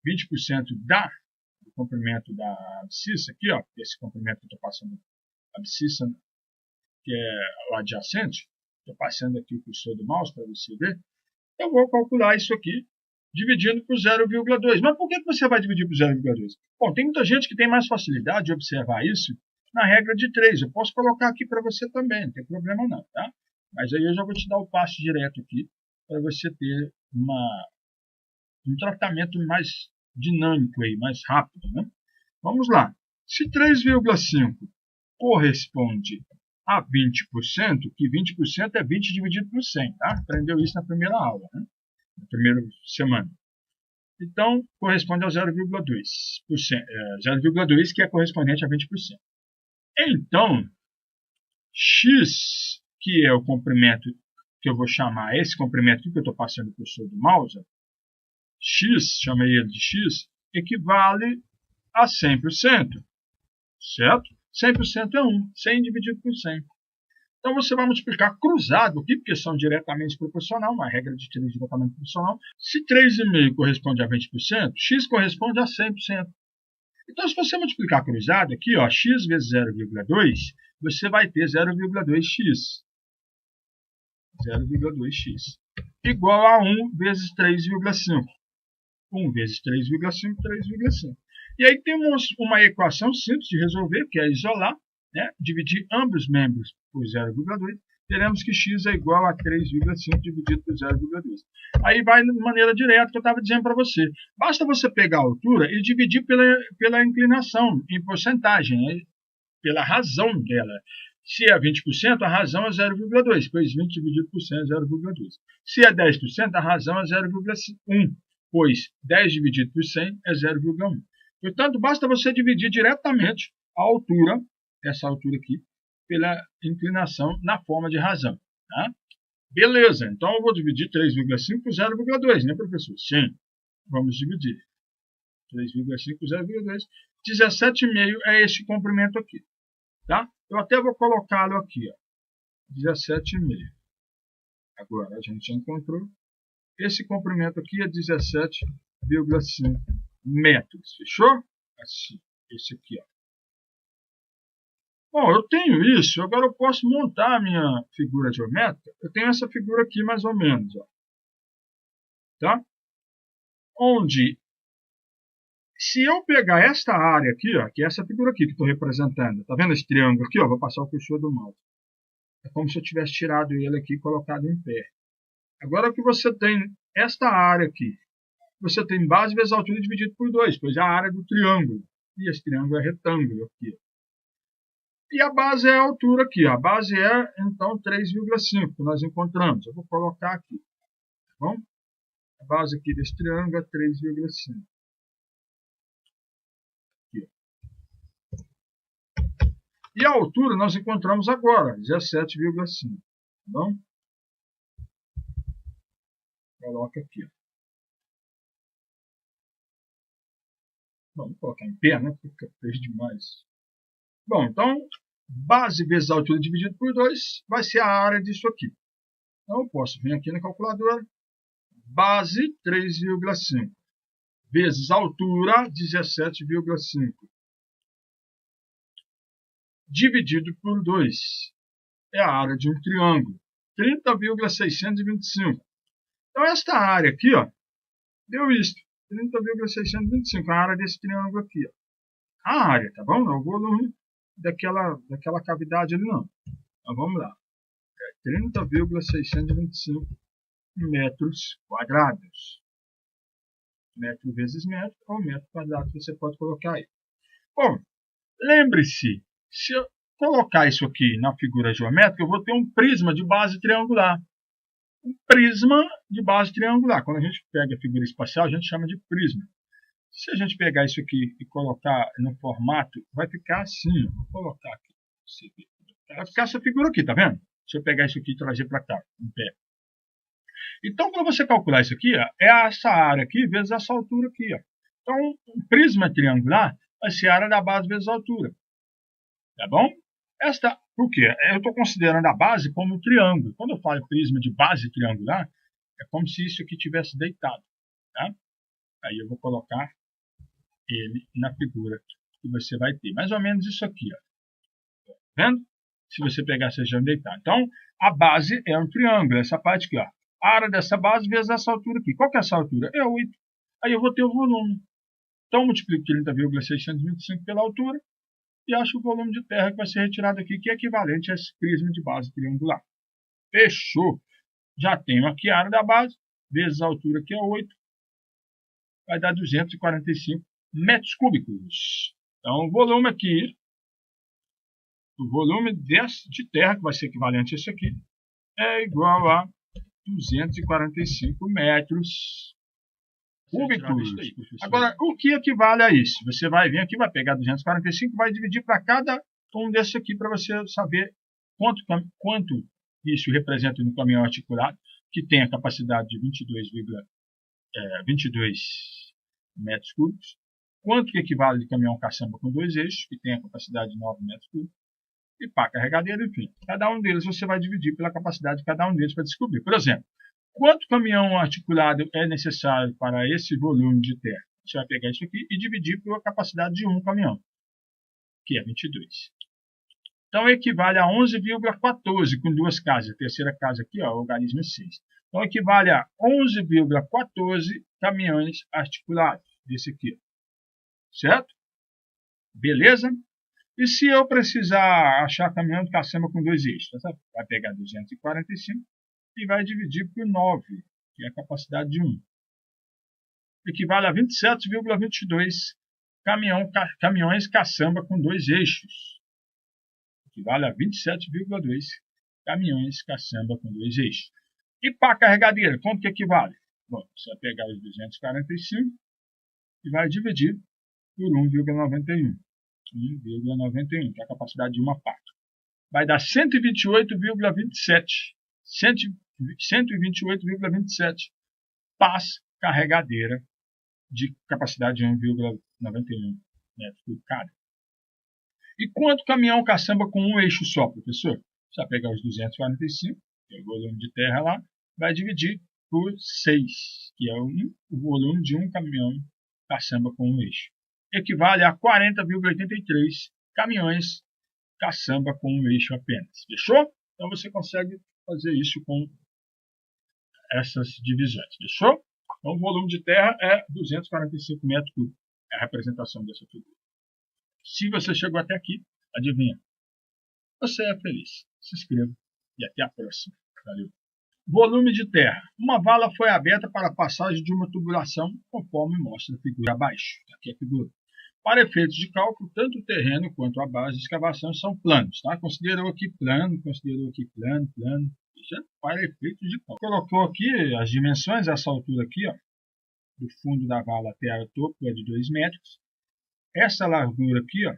20% do comprimento da abscissa, aqui, ó, esse comprimento que eu estou passando, a abscissa, que é o adjacente, estou passando aqui o cursor do mouse para você ver, eu vou calcular isso aqui, dividindo por 0,2. Mas por que você vai dividir por 0,2? Bom, tem muita gente que tem mais facilidade de observar isso na regra de 3. Eu posso colocar aqui para você também, não tem problema não, tá? Mas aí eu já vou te dar o passo direto aqui para você ter um tratamento mais dinâmico, aí, mais rápido. Né? Vamos lá. Se 3,5 corresponde a 20%, que 20% é 20 dividido por 100. Tá? Aprendeu isso na primeira aula, né? Na primeira semana. Então, corresponde a 0,2%. 0,2 que é correspondente a 20%. Então, x, que é o comprimento que eu vou chamar, esse comprimento que eu estou passando o cursor do mouse, x, chamei ele de x, equivale a 100%, certo? 100% é 1, 100 dividido por 100. Então você vai multiplicar cruzado aqui, porque são diretamente proporcional, uma regra de 3 diretamente proporcional. Se 3,5 corresponde a 20%, x corresponde a 100%. Então, se você multiplicar cruzado aqui, ó, x vezes 0,2, você vai ter 0,2x. 0,2x. Igual a 1 vezes 3,5. 1 vezes 3,5, 3,5. E aí temos uma equação simples de resolver, que é isolar, né? Dividir ambos os membros por 0,2. Teremos que x é igual a 3,5 dividido por 0,2. Aí vai de maneira direta que eu estava dizendo para você. Basta você pegar a altura e dividir pela inclinação, em porcentagem, pela razão dela. Se é 20%, a razão é 0,2, pois 20 dividido por 100 é 0,2. Se é 10%, a razão é 0,1, pois 10 dividido por 100 é 0,1. Portanto, basta você dividir diretamente a altura, essa altura aqui, pela inclinação na forma de razão. Tá? Beleza, então eu vou dividir 3,5 por 0,2, né, professor? Sim, vamos dividir. 3,5 por 0,2. 17,5 é esse comprimento aqui. Tá? Eu até vou colocá-lo aqui, ó, 17,5. Agora a gente já encontrou. Esse comprimento aqui é 17,5 metros. Fechou? Assim, esse aqui, ó. Bom, eu tenho isso, agora eu posso montar a minha figura geométrica. Eu tenho essa figura aqui mais ou menos, ó. Tá? Onde, se eu pegar esta área aqui, ó, que é essa figura aqui que estou representando, tá vendo esse triângulo aqui, ó? Vou passar o cursor do mouse. É como se eu tivesse tirado ele aqui e colocado em pé. Agora que você tem esta área aqui, você tem base vezes altura dividido por 2, pois é a área do triângulo. E esse triângulo é retângulo aqui. E a base é a altura aqui. A base é, então, 3,5 que nós encontramos. Eu vou colocar aqui. Tá bom? A base aqui desse triângulo é 3,5. E a altura nós encontramos agora, 17,5. Tá bom? Coloca aqui. Vamos colocar em pé, né? Fica feio demais. Bom, então, base vezes a altura dividido por 2 vai ser a área disso aqui. Então, eu posso vir aqui na calculadora. Base 3,5 vezes altura 17,5 dividido por 2 é a área de um triângulo, 30,625. Então, esta área aqui, ó, deu isto, 30,625, a área desse triângulo aqui. Ó. A área, tá bom? Não é o volume daquela cavidade ali, não. Então, vamos lá. 30,625 metros quadrados. Metro vezes metro, ou metro quadrado, você pode colocar aí. Bom, lembre-se, se eu colocar isso aqui na figura geométrica, eu vou ter um prisma de base triangular. Um prisma de base triangular. Quando a gente pega a figura espacial, a gente chama de prisma. Se a gente pegar isso aqui e colocar no formato, vai ficar assim. Vou colocar aqui. Vai ficar essa figura aqui, tá vendo? Se eu pegar isso aqui e trazer para cá, em pé. Então, para você calcular isso aqui, ó, é essa área aqui vezes essa altura aqui. Ó. Então, um prisma triangular vai ser a área da base vezes a altura. Tá bom? Por quê? Eu estou considerando a base como um triângulo. Quando eu falo prisma de base triangular, é como se isso aqui tivesse deitado. Tá? Aí eu vou colocar ele na figura que você vai ter. Mais ou menos isso aqui. Ó. Tá vendo? Se você pegar essa região deitada. Então, a base é um triângulo. Essa parte aqui, ó. A área dessa base vezes essa altura aqui. Qual que é essa altura? É 8. Aí eu vou ter o volume. Então, eu multiplico 30,625 pela altura e acho o volume de terra que vai ser retirado aqui, que é equivalente a esse prisma de base triangular. Fechou. Já tenho aqui a área da base, vezes a altura, que é 8. Vai dar 245 metros cúbicos. Então, o volume aqui, o volume de terra, que vai ser equivalente a esse aqui, é igual a 245 metros cúbicos. Agora, o que equivale a isso? Você vai vir aqui, vai pegar 245, vai dividir para cada um desses aqui, para você saber quanto isso representa no caminhão articulado, que tem a capacidade de 22 metros cúbicos, quanto que equivale de caminhão caçamba com 2 eixos, que tem a capacidade de 9 metros cúbicos, e pá carregadeira, enfim. Cada um deles você vai dividir pela capacidade de cada um deles para descobrir. Por exemplo, quanto caminhão articulado é necessário para esse volume de terra? Você vai pegar isso aqui e dividir pela capacidade de um caminhão, que é 22. Então, equivale a 11,14 com duas casas. A terceira casa aqui, ó, o organismo 6. Então, equivale a 11,14 caminhões articulados. Desse aqui. Certo? Beleza? E se eu precisar achar caminhão de caçamba com 2 eixos? Vai pegar 245 e vai dividir por 9, que é a capacidade de 1. Equivale a 27,22 caminhões caçamba com 2 eixos. equivale a 27,2 caminhões caçamba com 2 eixos. E pá carregadeira, quanto que equivale? Bom, você vai pegar os 245 e vai dividir por 1,91. 1,91, que é a capacidade de uma pá. Vai dar 128,27. 128,27 pás carregadeira de capacidade de 1,91 metros por cada. E quanto caminhão caçamba com um eixo só, professor? Você vai pegar os 245, que é o volume de terra lá, vai dividir por 6, que é o volume de um caminhão caçamba com um eixo. Equivale a 40,83 caminhões caçamba com um eixo apenas. Fechou? Então você consegue fazer isso com essas divisões. Fechou? Então o volume de terra é 245 metros cúbicos. É a representação dessa figura. Se você chegou até aqui, adivinha? Você é feliz. Se inscreva e até a próxima. Valeu. Volume de terra. Uma vala foi aberta para a passagem de uma tubulação, conforme mostra a figura abaixo. Aqui é a figura. Para efeitos de cálculo, tanto o terreno quanto a base de escavação são planos. Tá? Considerou aqui plano. Isso é para efeitos de cálculo. Colocou aqui as dimensões, essa altura aqui, ó, do fundo da vala até o topo é de 2 metros. Essa largura aqui, ó,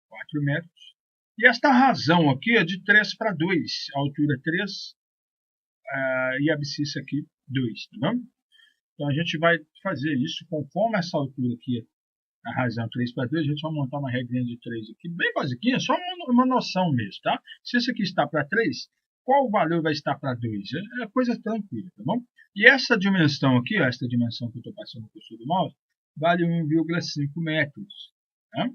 4 metros. E esta razão aqui é de 3 para 2. A altura 3 e a abscissa aqui 2. Tá bom? Então a gente vai fazer isso conforme essa altura aqui, a razão 3 para 2. A gente vai montar uma regrinha de 3 aqui, bem basiquinha, só uma noção mesmo. Tá? Se esse aqui está para 3, qual o valor vai estar para 2? É coisa tranquila. Tá bom? E essa dimensão aqui, ó, essa dimensão que eu estou passando no cursor do mouse, vale 1,5 metros. Tá?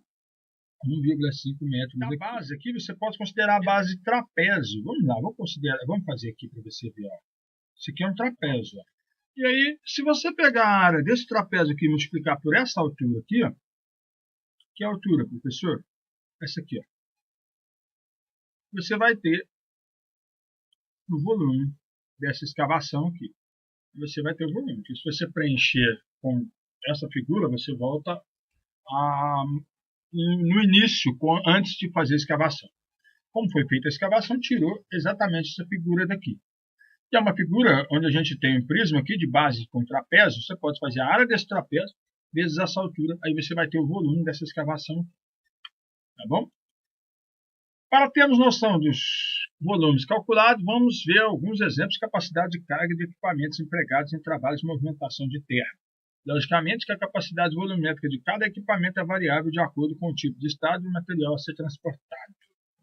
1,5 metros. A base aqui você pode considerar a base trapézio. Vamos lá, vamos fazer aqui para você ver. Ó. Isso aqui é um trapézio. Ó. E aí, se você pegar a área desse trapézio aqui e multiplicar por essa altura aqui, ó, que é a altura, professor? Essa aqui. Ó. Você vai ter o volume dessa escavação aqui. Você vai ter o volume. Porque se você preencher com essa figura, você volta no início, antes de fazer a escavação. Como foi feita a escavação, tirou exatamente essa figura daqui. Que é uma figura onde a gente tem um prisma aqui de base com trapézio. Você pode fazer a área desse trapézio vezes essa altura. Aí você vai ter o volume dessa escavação. Tá bom? Para termos noção dos volumes calculados, vamos ver alguns exemplos de capacidade de carga de equipamentos empregados em trabalhos de movimentação de terra. Logicamente que a capacidade volumétrica de cada equipamento é variável de acordo com o tipo de estado e o material a ser transportado.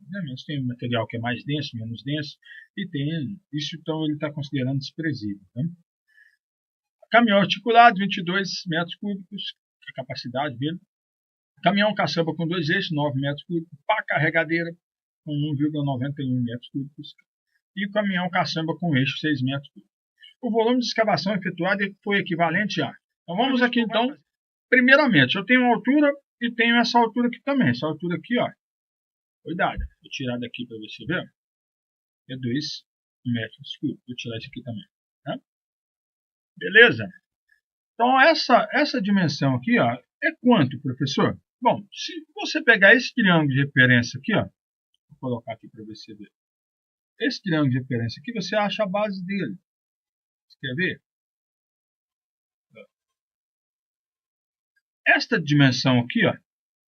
Obviamente tem um material que é mais denso, menos denso, e tem isso, então ele está considerando desprezível. Né? Caminhão articulado, 22 metros cúbicos, a capacidade dele. Caminhão caçamba com 2 eixos, 9 metros cúbicos. Pá carregadeira, com 1,91 metros cúbicos. E o caminhão caçamba com eixo, 6 metros cúbicos. O volume de escavação efetuado foi equivalente a... Então vamos aqui então, primeiramente, eu tenho uma altura e tenho essa altura aqui também. Essa altura aqui, ó, cuidado, vou tirar daqui para você ver, é 2 metros cúbicos. Vou tirar isso aqui também. Tá? Beleza? Então essa dimensão aqui, ó, é quanto, professor? Bom, se você pegar esse triângulo de referência aqui, ó, vou colocar aqui para você ver. Esse triângulo de referência aqui, você acha a base dele. Você quer ver? Esta dimensão aqui, ó,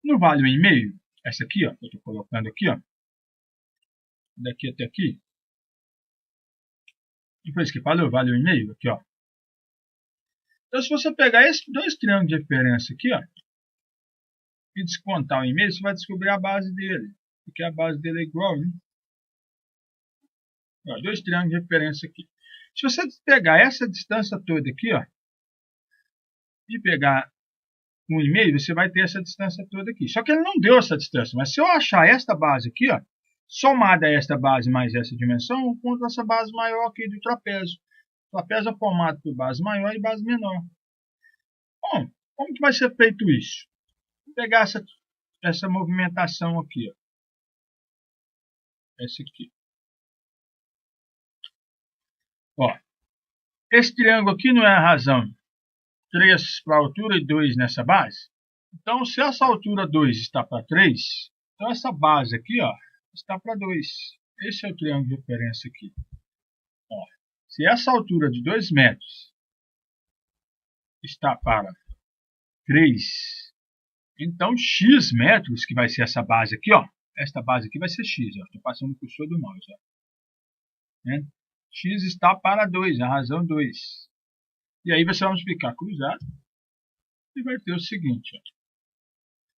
não vale 1,5? Essa aqui, ó, que eu estou colocando aqui, ó, daqui até aqui. Depois que valeu, vale 1,5 aqui, ó. Então, se você pegar esses 2 triângulos de referência aqui, ó, e descontar o 1,5, você vai descobrir a base dele. Porque a base dele é igual, né? Ó, 2 triângulos de referência aqui. Se você pegar essa distância toda aqui, ó, e pegar 1,5, você vai ter essa distância toda aqui. Só que ele não deu essa distância, mas se eu achar esta base aqui, ó, somada a esta base mais essa dimensão, eu encontro essa base maior aqui do trapézio. O trapézio é formado por base maior e base menor. Bom, como que vai ser feito isso? Vou pegar essa movimentação aqui, ó. Essa aqui. Ó, esse triângulo aqui não é a razão 3 para a altura e 2 nessa base. Então, se essa altura 2 está para 3, então essa base aqui, ó, está para 2. Esse é o triângulo de referência aqui. Ó, se essa altura de 2 metros está para 3, então x metros, que vai ser essa base aqui, ó, esta base aqui vai ser x, estou passando o cursor do mouse, ó, né? X está para 2, a razão 2. E aí você vai multiplicar cruzado e vai ter o seguinte, ó,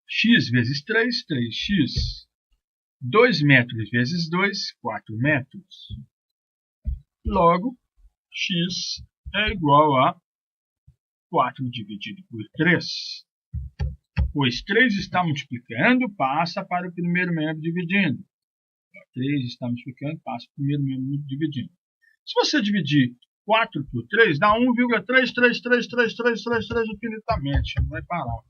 x vezes 3, 3x, 2 metros vezes 2, 4 metros. Logo, x é igual a 4 dividido por 3. Pois 3 está multiplicando, passa para o primeiro membro dividindo. 3 está multiplicando, passa para o primeiro membro dividindo. Se você dividir 4 por 3, dá 1,3333333 infinitamente. Não vai parar.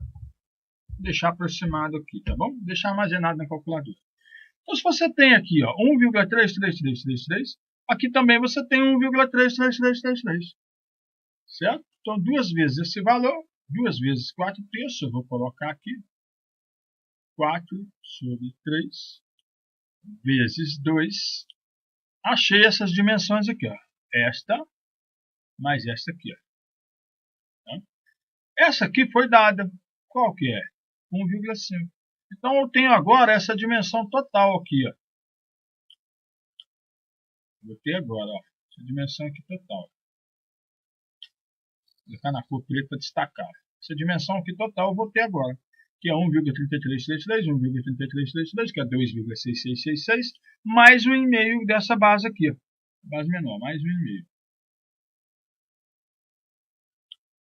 Vou deixar aproximado aqui, tá bom? Vou deixar armazenado na calculadora. Então, se você tem aqui, ó, 1,33333, aqui também você tem 1,33333. Certo? Então, 2 vezes esse valor, 2 vezes 4 terços, eu vou colocar aqui. 4 sobre 3 vezes 2. Achei essas dimensões aqui, ó. Esta mais esta aqui, ó. Tá? Essa aqui foi dada. Qual que é? 1,5. Então, eu tenho agora essa dimensão total aqui, ó. Botei agora, ó. Essa dimensão aqui total. Vou colocar na cor preta para destacar. Essa dimensão aqui total eu vou ter agora, que é 1,3333, 1,3333, que é 2,6666, mais 1,5 dessa base aqui, ó. Base menor, mais 1,5.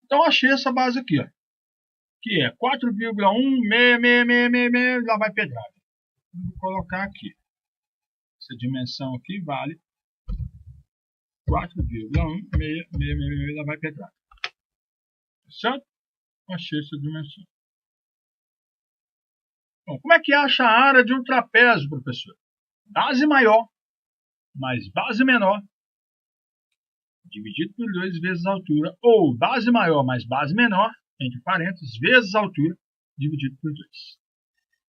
Então, achei essa base aqui, ó, que é 4,16666, lá vai pedrada. Vou colocar aqui. Essa dimensão aqui vale 4,16666, lá vai pedrada. Certo? Achei essa dimensão. Bom, como é que acha a área de um trapézio, professor? Base maior mais base menor dividido por 2 vezes a altura, ou base maior mais base menor, entre parênteses, vezes a altura, dividido por 2.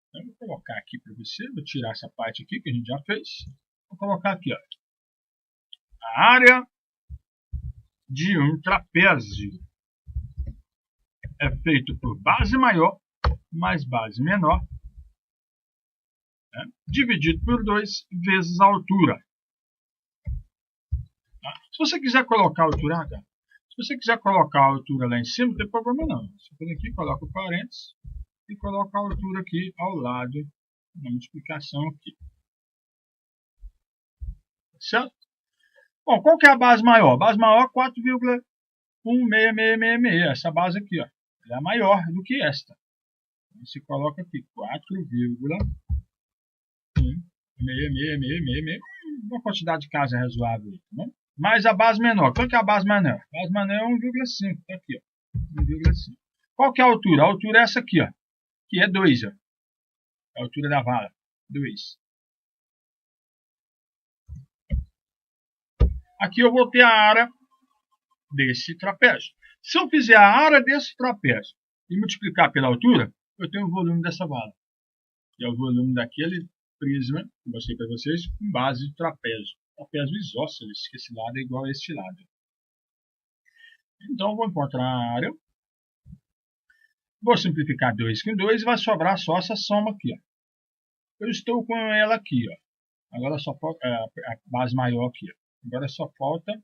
Então, eu vou colocar aqui para você, vou tirar essa parte aqui que a gente já fez. Vou colocar aqui, ó, a área de um trapézio é feito por base maior mais base menor, né, dividido por 2 vezes a altura. Tá? Se você quiser colocar a altura, se você quiser colocar a altura lá em cima, não tem problema não. Você vem aqui, coloca o parênteses e coloca a altura aqui ao lado, na multiplicação aqui. Certo? Bom, qual que é a base maior? A base maior é 4,16666. Essa base aqui, ó, ela é maior do que esta. Você coloca aqui 4,16666, uma quantidade de casa razoável, tá bom? Mais a base menor. Qual que é a base menor? A base menor é 1,5. Está aqui, ó. 1,5. Qual que é a altura? A altura é essa aqui, ó. Que é 2, ó. A altura da vara. 2. Aqui eu vou ter a área desse trapézio. Se eu fizer a área desse trapézio e multiplicar pela altura, eu tenho o volume dessa vara. Que é o volume daquele prisma que eu mostrei para vocês com base de trapézio. Trapézio isósceles, que esse lado é igual a este lado. Então, eu vou encontrar a área. Vou simplificar 2 com 2 e vai sobrar só essa soma aqui, ó. Eu estou com ela aqui, ó. Agora só falta a base maior aqui, ó. Agora só falta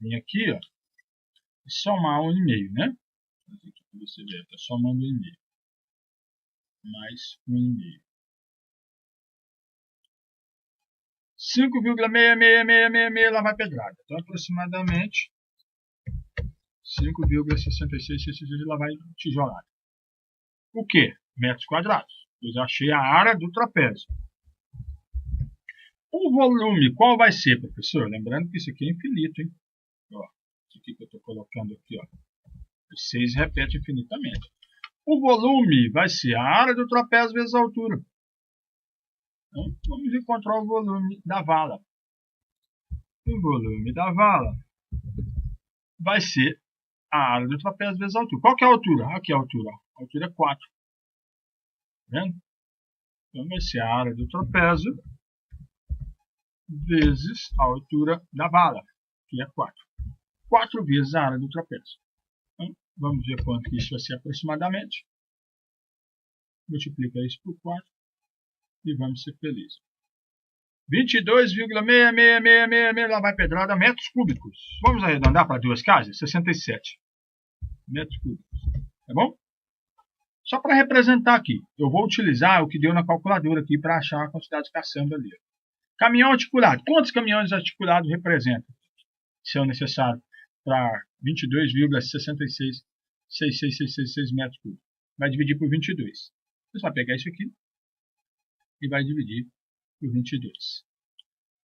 vir aqui, ó, e somar 1,5, né? Aqui para você ver, está somando 1,5. Mais 1,5. 5,66666, lá vai pedrada. Então, aproximadamente 5,6666, lá vai tijolada. O que? Metros quadrados. Eu já achei a área do trapézio. O volume, qual vai ser, professor? Lembrando que isso aqui é infinito, hein? Ó, isso aqui que eu estou colocando aqui, ó. 6 repete infinitamente. O volume vai ser a área do trapézio vezes a altura. Então, vamos encontrar o volume da vala. O volume da vala vai ser a área do trapézio vezes a altura. Qual que é a altura? Aqui é a altura. A altura é 4. Tá vendo? Então vai ser a área do trapézio vezes a altura da vala, que é 4. 4 vezes a área do trapézio. Então, vamos ver quanto que isso vai ser aproximadamente. Multiplica isso por 4 e vamos ser felizes. 22,66666, lá vai pedrada, metros cúbicos. Vamos arredondar para duas casas? 67 metros cúbicos. Tá bom? Só para representar aqui, eu vou utilizar o que deu na calculadora aqui para achar a quantidade de caçamba ali. Caminhão articulado. Quantos caminhões articulados representam? São necessários para 22,666666 metros cúbicos. Vai dividir por 22. Você vai pegar isso aqui e vai dividir por 22.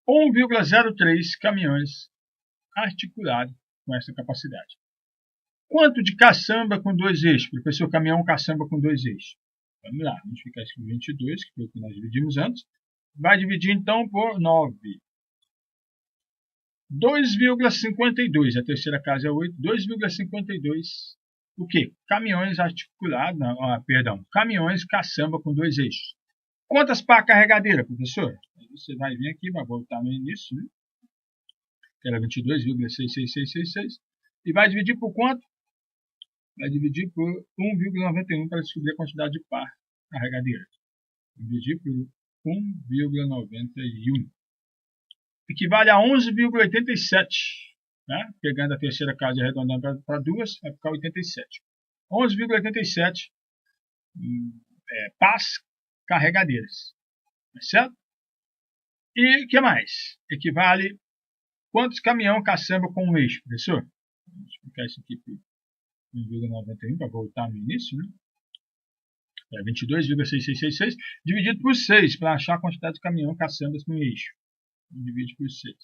1,03 caminhões articulados com essa capacidade. Quanto de caçamba com 2 eixos? Professor, caminhão caçamba com 2 eixos. Vamos lá, vamos ficar isso com 22, que foi o que nós dividimos antes. Vai dividir então por 9. 2,52, a terceira casa é 8. 2,52, o quê? Caminhões articulados, caminhões caçamba com 2 eixos. Quantas pá carregadeira, professor? Você vai vir aqui, vai voltar no início, né? Que era 22,66666. E vai dividir por quanto? Vai dividir por 1,91 para descobrir a quantidade de pá carregadeira. Dividir por 1,91. Equivale a 11,87. Né? Pegando a terceira casa e arredondando para 2, vai ficar 87. 11,87 pás carregadeiras. Certo? E o que mais? Equivale quantos caminhão caçamba com um eixo, professor? Vamos explicar isso aqui por 1,91 para voltar no início, né? 22,6666 dividido por 6 para achar a quantidade de caminhão caçambas com eixo. Divide por 6.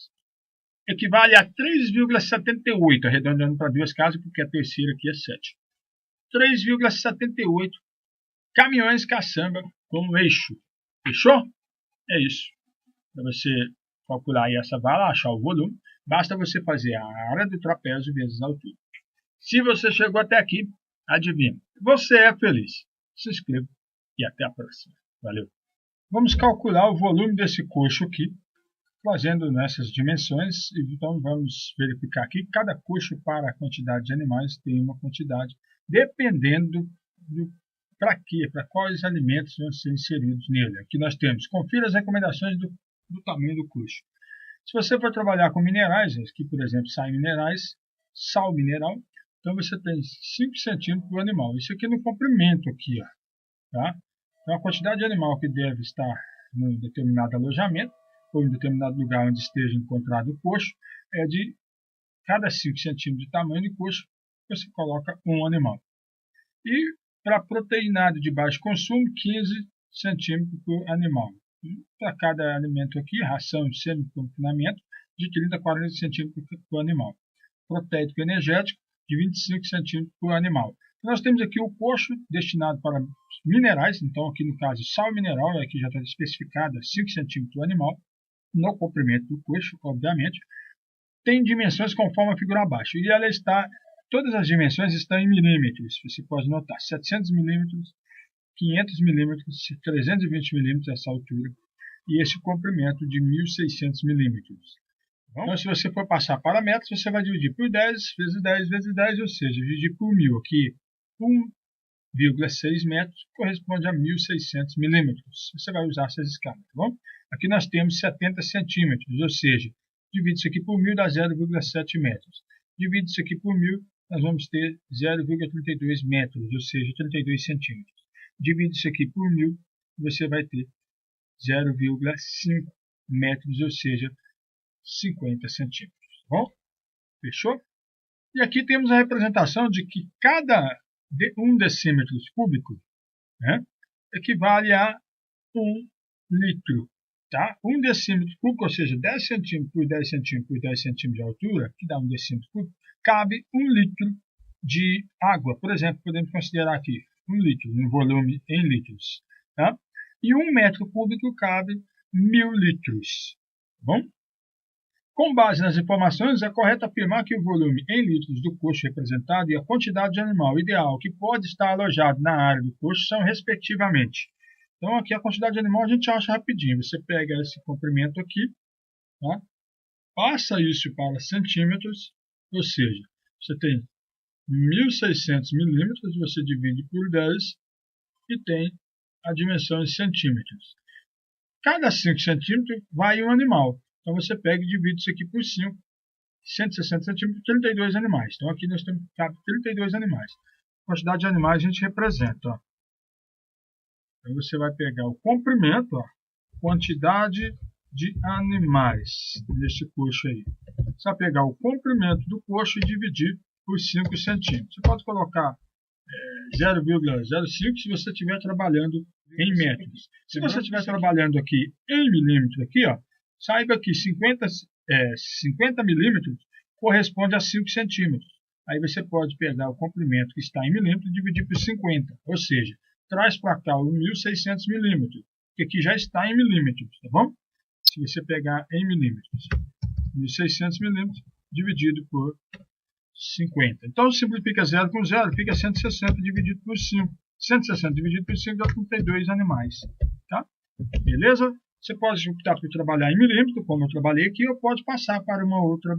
Equivale a 3,78, arredondando para duas casas, porque a terceira aqui é 7. 3,78 caminhões caçamba com eixo. Fechou? É isso. Para você calcular aí essa vala, achar o volume, basta você fazer a área do trapézio vezes a altura. Se você chegou até aqui, adivinha, você é feliz. Se inscreva e até a próxima. Valeu! Vamos calcular o volume desse coxo aqui, fazendo nessas dimensões. Então vamos verificar aqui, cada coxo para a quantidade de animais tem uma quantidade, dependendo para quê, para quais alimentos vão ser inseridos nele. Aqui nós temos, confira as recomendações do tamanho do coxo. Se você for trabalhar com minerais, aqui por exemplo, sais minerais, sal mineral, então você tem 5 centímetros por animal. Isso aqui no comprimento aqui, ó, tá? Então a quantidade de animal que deve estar em determinado alojamento, ou em determinado lugar onde esteja encontrado o coxo, é de cada 5 centímetros de tamanho de coxo, você coloca um animal. E para proteinado de baixo consumo, 15 centímetros por animal. Para cada alimento aqui, ração de semi-confinamento, de 30 a 40 centímetros por animal. Proteico energético, de 25 centímetros por animal. Nós temos aqui o coxo destinado para minerais, então aqui no caso sal mineral, aqui já está especificado 5 centímetros por animal, no comprimento do coxo, obviamente. Tem dimensões conforme a figura abaixo, e ela está, todas as dimensões estão em milímetros, você pode notar, 700 milímetros, 500 milímetros, 320 milímetros essa altura, e esse comprimento de 1.600 milímetros. Então, se você for passar para metros, você vai dividir por 10 vezes 10 vezes 10, ou seja, dividir por 1.000. Aqui, 1,6 metros corresponde a 1.600 milímetros. Você vai usar essas escalas, tá bom? Aqui nós temos 70 centímetros, ou seja, divide isso aqui por 1.000, dá 0,7 metros. Divide isso aqui por 1.000, nós vamos ter 0,32 metros, ou seja, 32 centímetros. Divide isso aqui por 1.000, você vai ter 0,5 metros, ou seja, 50 centímetros. Tá bom? Fechou? E aqui temos a representação de que cada 1 decímetro cúbico, né, equivale a 1 litro. Tá? 1 decímetro cúbico, ou seja, 10 centímetros por 10 centímetros por 10 centímetros de altura, que dá 1 decímetro cúbico, cabe 1 litro de água. Por exemplo, podemos considerar aqui 1 litro, no volume em litros. Tá? E 1 metro cúbico cabe 1.000 litros. Tá bom? Com base nas informações, é correto afirmar que o volume em litros do coxo representado e a quantidade de animal ideal que pode estar alojado na área do coxo são respectivamente. Então, aqui a quantidade de animal a gente acha rapidinho. Você pega esse comprimento aqui, Tá? Passa isso para centímetros, ou seja, você tem 1.600 milímetros, você divide por 10 e tem a dimensão em centímetros. Cada 5 centímetros vai um animal. Então você pega e divide isso aqui por 5, 160 centímetros, 32 animais. Então aqui nós temos 32 animais. A quantidade de animais a gente representa. Ó. Então você vai pegar o comprimento, ó, quantidade de animais nesse coxo aí. Você vai pegar o comprimento do coxo e dividir por 5 centímetros. Você pode colocar 0,05 se você estiver trabalhando em metros. Se você estiver trabalhando aqui em milímetros, aqui, ó, saiba que 50 milímetros corresponde a 5 centímetros. Aí você pode pegar o comprimento que está em milímetros e dividir por 50. Ou seja, traz para cá o 1.600 milímetros, que aqui já está em milímetros, tá bom? Se você pegar em milímetros, 1.600 milímetros dividido por 50. Então, simplifica 0 com 0, fica 160 dividido por 5. 160 dividido por 5 dá 32 animais. Tá? Beleza? Você pode optar por trabalhar em milímetro, como eu trabalhei aqui, ou pode passar para uma outra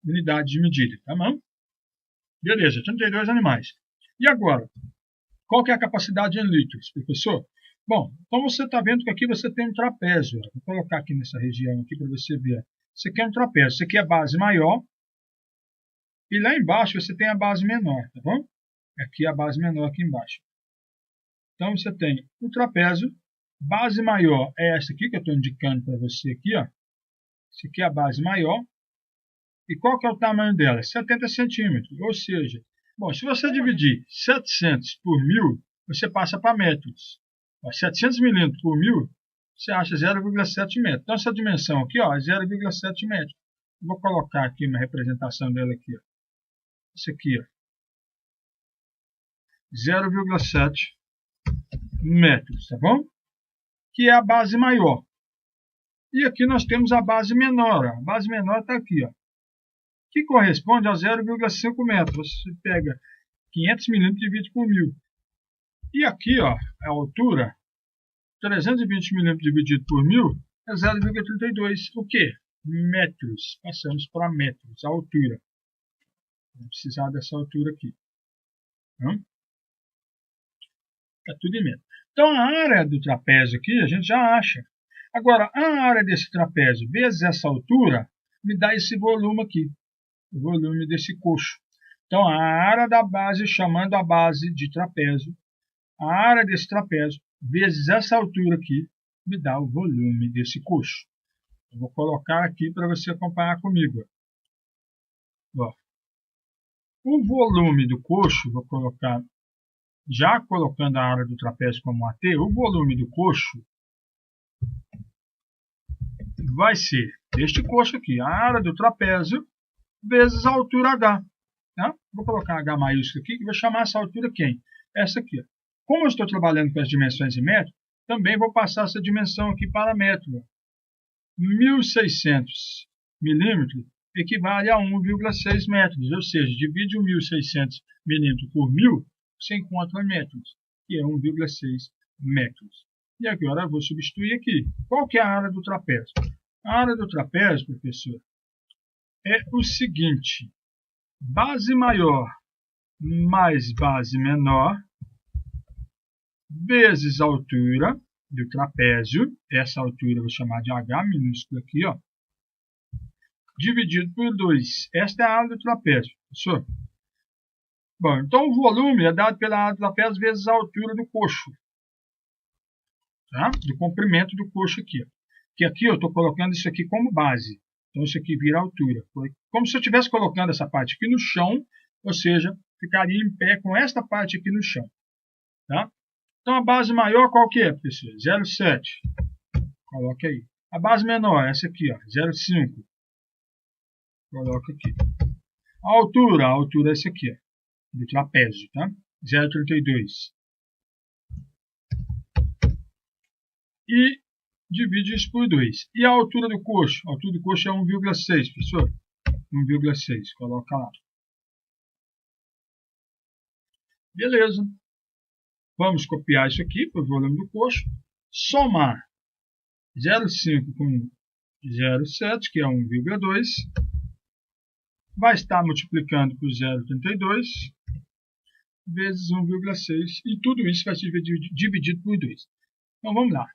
unidade de medida. Tá bom? Beleza, 32 animais. E agora, qual que é a capacidade em litros, professor? Bom, então você está vendo que aqui você tem um trapézio. Vou colocar aqui nessa região aqui para você ver. Isso aqui é um trapézio. Isso aqui é a base maior. E lá embaixo você tem a base menor, tá bom? Aqui a base menor aqui embaixo. Então você tem o trapézio. Base maior é essa aqui que eu estou indicando para você aqui, ó. Essa aqui é a base maior. E qual que é o tamanho dela? 70 centímetros. Ou seja, bom, se você dividir 700 por 1.000, você passa para metros. 700 milímetros por 1.000, você acha 0,7 metros. Então essa dimensão aqui, ó, é 0,7 metros. Vou colocar aqui uma representação dela aqui, ó. Isso aqui, ó. 0,7 metros, tá bom? Que é a base maior. E aqui nós temos a base menor. Ó. A base menor está aqui, ó. Que corresponde a 0,5 metros. Você pega 500 milímetros e divide por 1.000. E aqui, ó, a altura, 320 milímetros dividido por 1.000 é 0,32. O quê? Metros. Passamos para metros, a altura. Vamos precisar dessa altura aqui. Está tudo em metros. Então, a área do trapézio aqui, a gente já acha. Agora, a área desse trapézio vezes essa altura, me dá esse volume aqui. O volume desse coxo. Então, a área da base, chamando a base de trapézio, a área desse trapézio, vezes essa altura aqui, me dá o volume desse coxo. Eu vou colocar aqui para você acompanhar comigo. Ó. O volume do coxo, vou colocar, já colocando a área do trapézio como AT, o volume do coxo vai ser este coxo aqui, a área do trapézio, vezes a altura H. Tá? Vou colocar H maiúsculo aqui e vou chamar essa altura quem? Essa aqui. Ó. Como eu estou trabalhando com as dimensões em metro, também vou passar essa dimensão aqui para metro. 1.600 milímetros equivale a 1,6 metros, ou seja, divide o 1.600 milímetros por 1.000, você encontra em metros, que é 1,6 metros. E agora eu vou substituir aqui. Qual que é a área do trapézio? A área do trapézio, professor, é o seguinte: base maior mais base menor vezes a altura do trapézio, essa altura eu vou chamar de H minúsculo aqui, ó, dividido por 2. Esta é a área do trapézio, professor. Bom, então o volume é dado pela área do trapézio vezes a altura do coxo, tá? Do comprimento do coxo aqui. Ó. Que aqui eu estou colocando isso aqui como base. Então isso aqui vira altura. Como se eu estivesse colocando essa parte aqui no chão, ou seja, ficaria em pé com esta parte aqui no chão. Tá? Então a base maior qual que é, professor? 0,7. Coloque aí. A base menor, essa aqui, 0,5. Coloca aqui. A altura é essa aqui, ó, do trapézio, tá? 0,32. E divide isso por 2. E a altura do coxo? A altura do coxo é 1,6, professor. 1,6, coloca lá. Beleza. Vamos copiar isso aqui para o volume do coxo. Somar 0,5 com 0,7, que é 1,2, vai estar multiplicando por 0,32 vezes 1,6, e tudo isso vai ser dividido por 2. Então vamos lá.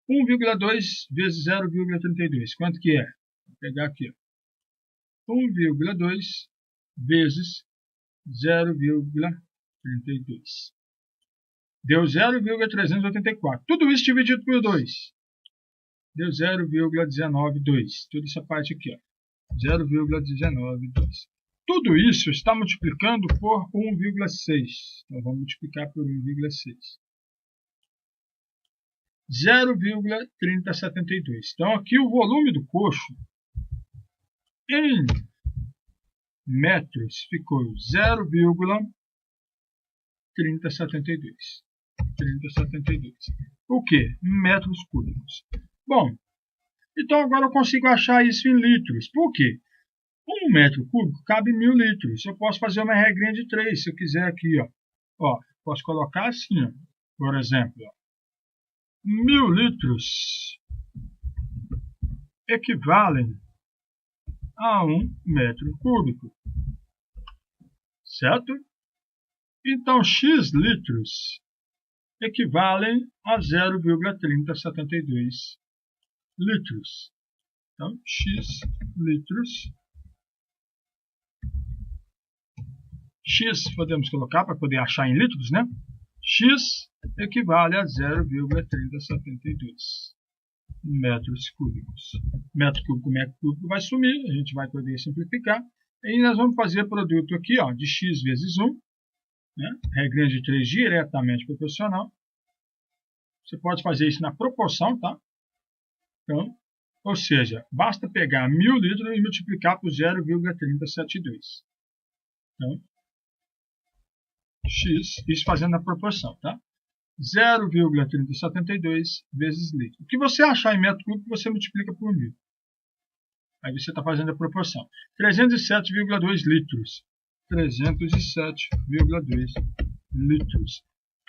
1,2 vezes 0,32, quanto que é? Vou pegar aqui. 1,2 vezes 0,32. Deu 0,384. Tudo isso dividido por 2. Deu 0,192. Toda essa parte aqui, ó. 0,192. Tudo isso está multiplicando por 1,6. Então, vamos multiplicar por 1,6. 0,3072. Então, aqui o volume do coxo em metros ficou 0,3072. 3072. O que? Metros cúbicos. Bom, então agora eu consigo achar isso em litros. Por quê? 1 metro cúbico cabe 1000 litros. Eu posso fazer uma regrinha de 3, se eu quiser aqui, ó. Posso colocar assim, ó. Por exemplo, 1000 litros equivalem a 1 metro cúbico. Certo? Então, X litros equivalem a 0,3072 litros. Então, X litros. X podemos colocar para poder achar em litros, né? X equivale a 0,3072 metros cúbicos. Metro cúbico vai sumir, a gente vai poder simplificar. E nós vamos fazer produto aqui, ó, de X vezes 1, né? Regrinha de 3 diretamente proporcional. Você pode fazer isso na proporção, tá? Então, ou seja, basta pegar 1000 litros e multiplicar por 0,3072. Então, X, isso fazendo a proporção, tá? 0,3072 vezes litro. O que você achar em metro cúbico, você multiplica por 1000. Aí você está fazendo a proporção. 307,2 litros. 307,2 litros.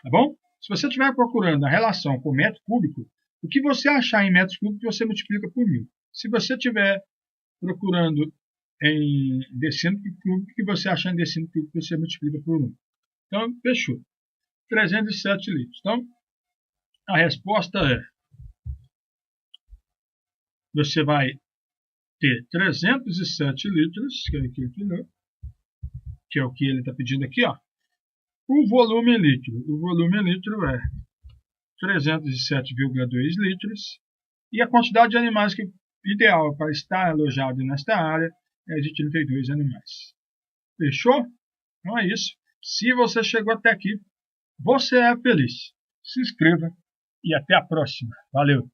Tá bom? Se você estiver procurando a relação com metro cúbico, o que você achar em metros cúbicos, você multiplica por 1000. Se você estiver procurando em decímetro cúbico, o que você achar em decímetro cúbico, você multiplica por 1. Então, fechou. 307 litros. Então, a resposta é: você vai ter 307 litros, que é o que ele está pedindo aqui, ó. O volume em litro. O volume em litro é 307,2 litros. E a quantidade de animais ideal para estar alojado nesta área é de 32 animais. Fechou? Então é isso. Se você chegou até aqui, você é feliz. Se inscreva e até a próxima. Valeu!